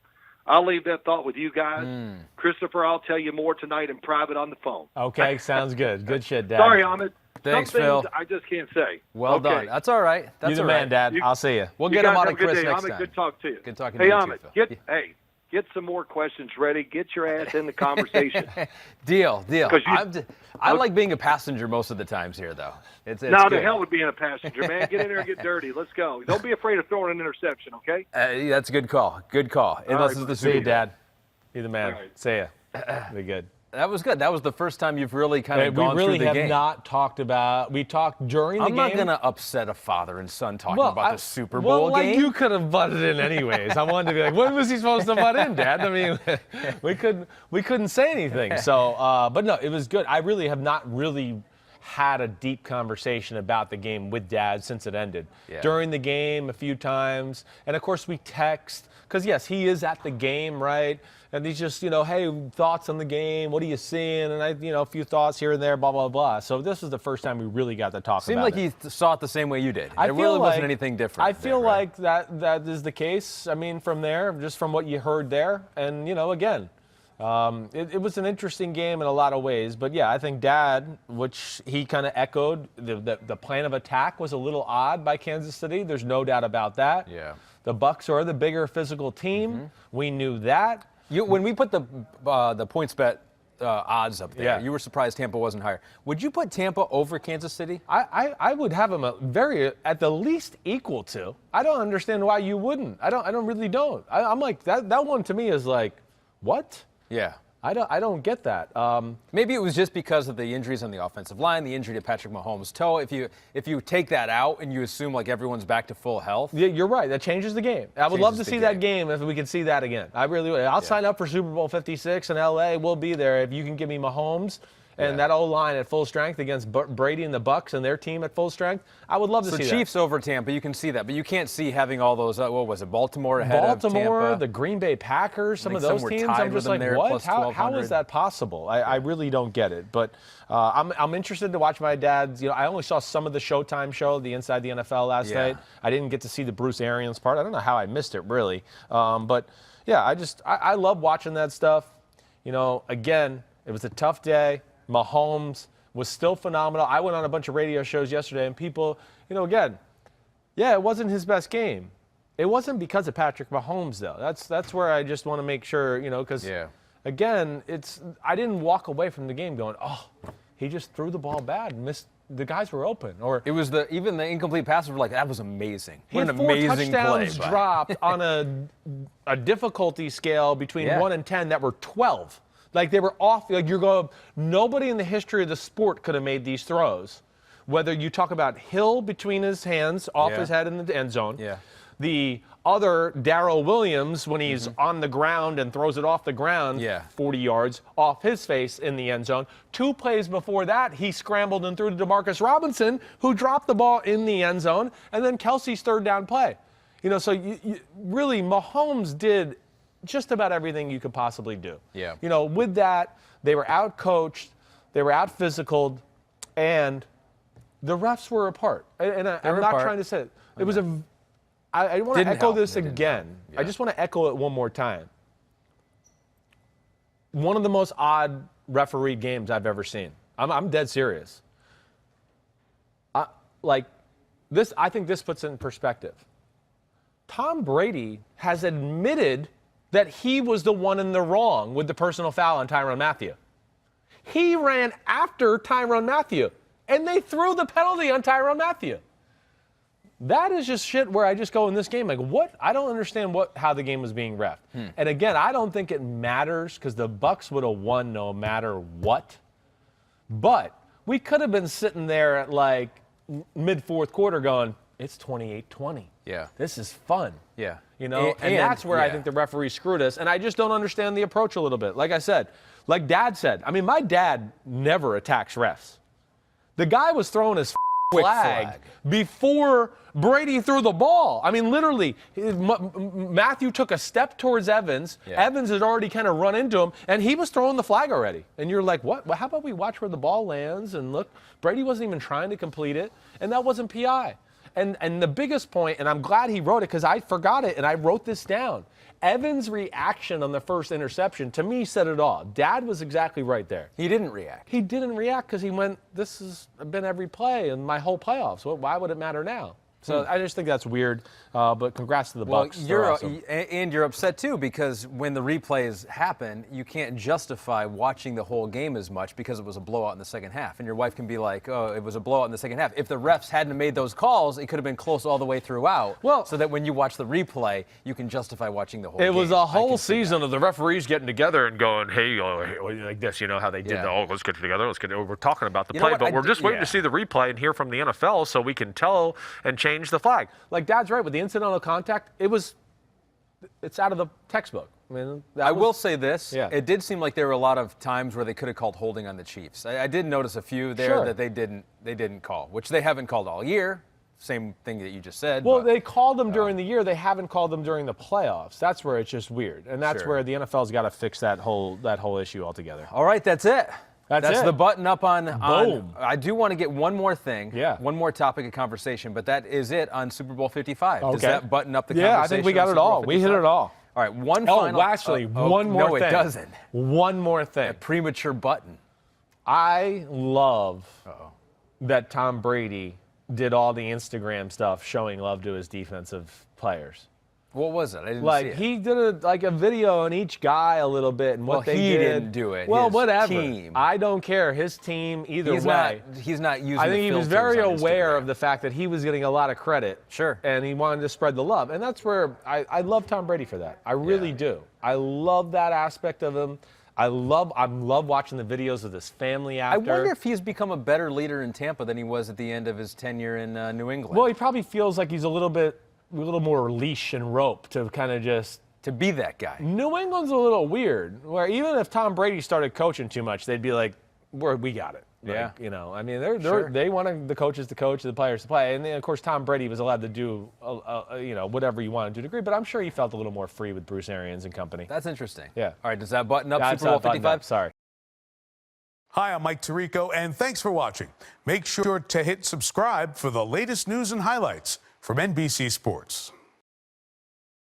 I'll leave that thought with you guys. Christopher, I'll tell you more tonight in private on the phone.
Okay, sounds good. Good shit, Dad.
Sorry, Ahmed.
Thanks,
Some
Phil.
things I just can't say.
Well done. That's all right. That's
You're the
all
man,
right.
Dad. I'll see you.
We'll
You
get him
guys
out
have
of
a good
Chris
day.
next
Ahmed,
time.
good talk to you.
Good talking
hey,
to you
Ahmed,
too, Phil.
get some more questions ready. Get your ass in the conversation.
Deal.
'Cause
I like being a passenger most of the times here, though. It's
Now,
good.
the hell with being a passenger, man. Get in there and get dirty. Let's go. Don't be afraid of throwing an interception, okay?
That's a good call. Good call. Unless it's the
See you,
Super Bowl.
Dad. You're the man.
All right.
See ya. Be good.
That was good. That was the first time you've really kind of gone
we really
through the
have
game.
not talked about. We talked during the
I'm
game.
not going to upset a father and son talking about the Super
well,
Bowl
like
game.
you could have butted in anyways. I wanted to be like, when was he supposed to butt in, Dad? I mean, we couldn't say anything. So, but no, it was good. I really have not really had a deep conversation about the game with Dad since it ended.
Yeah.
During the game a few times, and of course we text because yes, he is at the game, right? And he's just, hey, thoughts on the game? What are you seeing? And a few thoughts here and there, blah, blah, blah. So this was the first time we really got to talk
Seemed
about
like
it.
he saw it the same way you did.
I
There
feel
really
like,
wasn't anything different.
I feel
there, right?
like that is the case. I mean, from there, just from what you heard there. And, again, it was an interesting game in a lot of ways. But, yeah, I think Dad, which he kind of echoed, the plan of attack was a little odd by Kansas City. There's no doubt about that.
Yeah.
The Bucs are the bigger physical team. We knew that.
When we put the points bet odds up there,
Yeah.
you were surprised Tampa wasn't higher. Would you put Tampa over Kansas City?
I would have them at the least equal to. I don't understand why you wouldn't. I really don't. I'm like that one to me is like, what?
Yeah.
I don't get that.
Maybe it was just because of the injuries on the offensive line, the injury to Patrick Mahomes' toe. If you take that out and you assume like everyone's back to full health.
Yeah, you're right. That changes the game. I would love to
Changes the
see that game if we could see that again. I really would. I'll sign up for Super Bowl 56 in LA. We'll be there if you can give me Mahomes and that O-line at full strength against Brady and the Bucs and their team at full strength. I would love to see that.
So Chiefs over Tampa, you can see that, but you can't see having all those. What was it? Baltimore ahead of Tampa.
The Green Bay Packers, some of
some
those
were
teams.
tied
I'm
with
just
them
like,
there,
what?
plus
How
1,200.
is that possible? I really don't get it. But I'm interested to watch my dad's. I only saw some of the Showtime show, the Inside the NFL last night. I didn't get to see the Bruce Arians part. I don't know how I missed it really. But yeah, I love watching that stuff. Again, it was a tough day. Mahomes was still phenomenal. I went on a bunch of radio shows yesterday, and people, again, yeah, it wasn't his best game. It wasn't because of Patrick Mahomes, though. That's where I just want to make sure, because, again, I didn't walk away from the game going, oh, he just threw the ball bad and missed. The guys were open. Or
it was even the incomplete passes were like, that was amazing.
He
What
had
an
4
amazing
touchdowns
play.
dropped on a difficulty scale between 1 and 10 that were 12. Like they were off. Like you're going. Nobody in the history of the sport could have made these throws. Whether you talk about Hill between his hands, off his head in the end zone.
Yeah.
The other Darrell Williams when he's on the ground and throws it off the ground 40 yards off his face in the end zone. 2 plays before that, he scrambled and threw to Demarcus Robinson, who dropped the ball in the end zone, and then Kelsey's third down play. So you really Mahomes did just about everything you could possibly do.
Yeah.
With that, they were out-coached, they were out-physicaled, and the refs were apart. And I'm not trying to say it. It was I want to echo this again. I just want to echo it one more time. one of the most odd referee games I've ever seen. I'm dead serious. I think this puts it in perspective. Tom Brady has admitted that he was the one in the wrong with the personal foul on Tyrann Mathieu. He ran after Tyrann Mathieu, and they threw the penalty on Tyrann Mathieu. That is just shit where I just go in this game like, what? I don't understand how the game was being reffed. And again, I don't think it matters because the Bucs would have won no matter what. But we could have been sitting there at like mid-fourth quarter going, it's 28-20.
Yeah.
This is fun.
Yeah.
You know, and that's where I think the referee screwed us. And I just don't understand the approach a little bit. Like I said, like Dad said, I mean, my dad never attacks refs. The guy was throwing his flag before Brady threw the ball. I mean, literally, Mathieu took a step towards Evans. Yeah. Evans had already kind of run into him, and he was throwing the flag already. And you're like, what? Well, how about we watch where the ball lands? And look, Brady wasn't even trying to complete it, and that wasn't PI. And the biggest point, and I'm glad he wrote it because I forgot it, and I wrote this down. Evans' reaction on the first interception, to me, said it all. Dad was exactly right there.
He didn't react.
He didn't react because he went, this has been every play in my whole playoffs. Why would it matter now? So I just think that's weird, but congrats to the Bucs.
And you're upset too because when the replays happen, you can't justify watching the whole game as much because it was a blowout in the second half. And your wife can be like, "Oh, it was a blowout in the second half." If the refs hadn't made those calls, it could have been close all the way throughout. Well, so that when you watch the replay, you can justify watching the whole game.
It was a whole season of the referees getting together and going, "Hey, like this, you know how they did let's get together, we're talking about the play, but we're just waiting to see the replay and hear from the NFL so we can tell and change the flag." Like Dad's right with the incidental contact. It's out of the textbook. I mean,
I will say this. Yeah. It did seem like there were a lot of times where they could have called holding on the Chiefs. I did notice a few there that they didn't call, which they haven't called all year. Same thing that you just said.
Well, they called them during the year. They haven't called them during the playoffs. That's where it's just weird, and that's where the NFL's got to fix that whole issue altogether.
All right, that's it. That's the button up on.
Boom.
I do want to get one more thing.
Yeah.
One more topic of conversation, but that is it on Super Bowl 55.
Okay.
Does that button up the conversation?
Yeah, I think we got it all. We hit it all.
All right, one final.
Actually, one more thing.
No, it doesn't.
One more thing.
A premature button.
I love that Tom Brady did all the Instagram stuff showing love to his defensive players.
What was it? I didn't see it.
He did a video on each guy a little bit and what they did.
He didn't do it.
Well,
his
whatever.
Team.
I don't care. His team, either way.
He's not using.
I think he was very aware of the fact that he was getting a lot of credit.
Sure.
And he wanted to spread the love, and that's where I love Tom Brady for that. I really do. I love that aspect of him. I love watching the videos of this family after.
I wonder if he's become a better leader in Tampa than he was at the end of his tenure in New England.
Well, he probably feels like he's a little more leash and rope to kind of just
to be that guy.
New England's a little weird, where even if Tom Brady started coaching too much, they'd be like, we got it.
Yeah.
Like, I mean, they wanted the coaches to coach, the players to play. And then, of course, Tom Brady was allowed to do, whatever he wanted to a degree. But I'm sure he felt a little more free with Bruce Arians and company.
That's interesting.
Yeah.
All right, does that button up Super Bowl 55?
Sorry.
Hi, I'm Mike Tirico, and thanks for watching. Make sure to hit subscribe for the latest news and highlights from NBC Sports.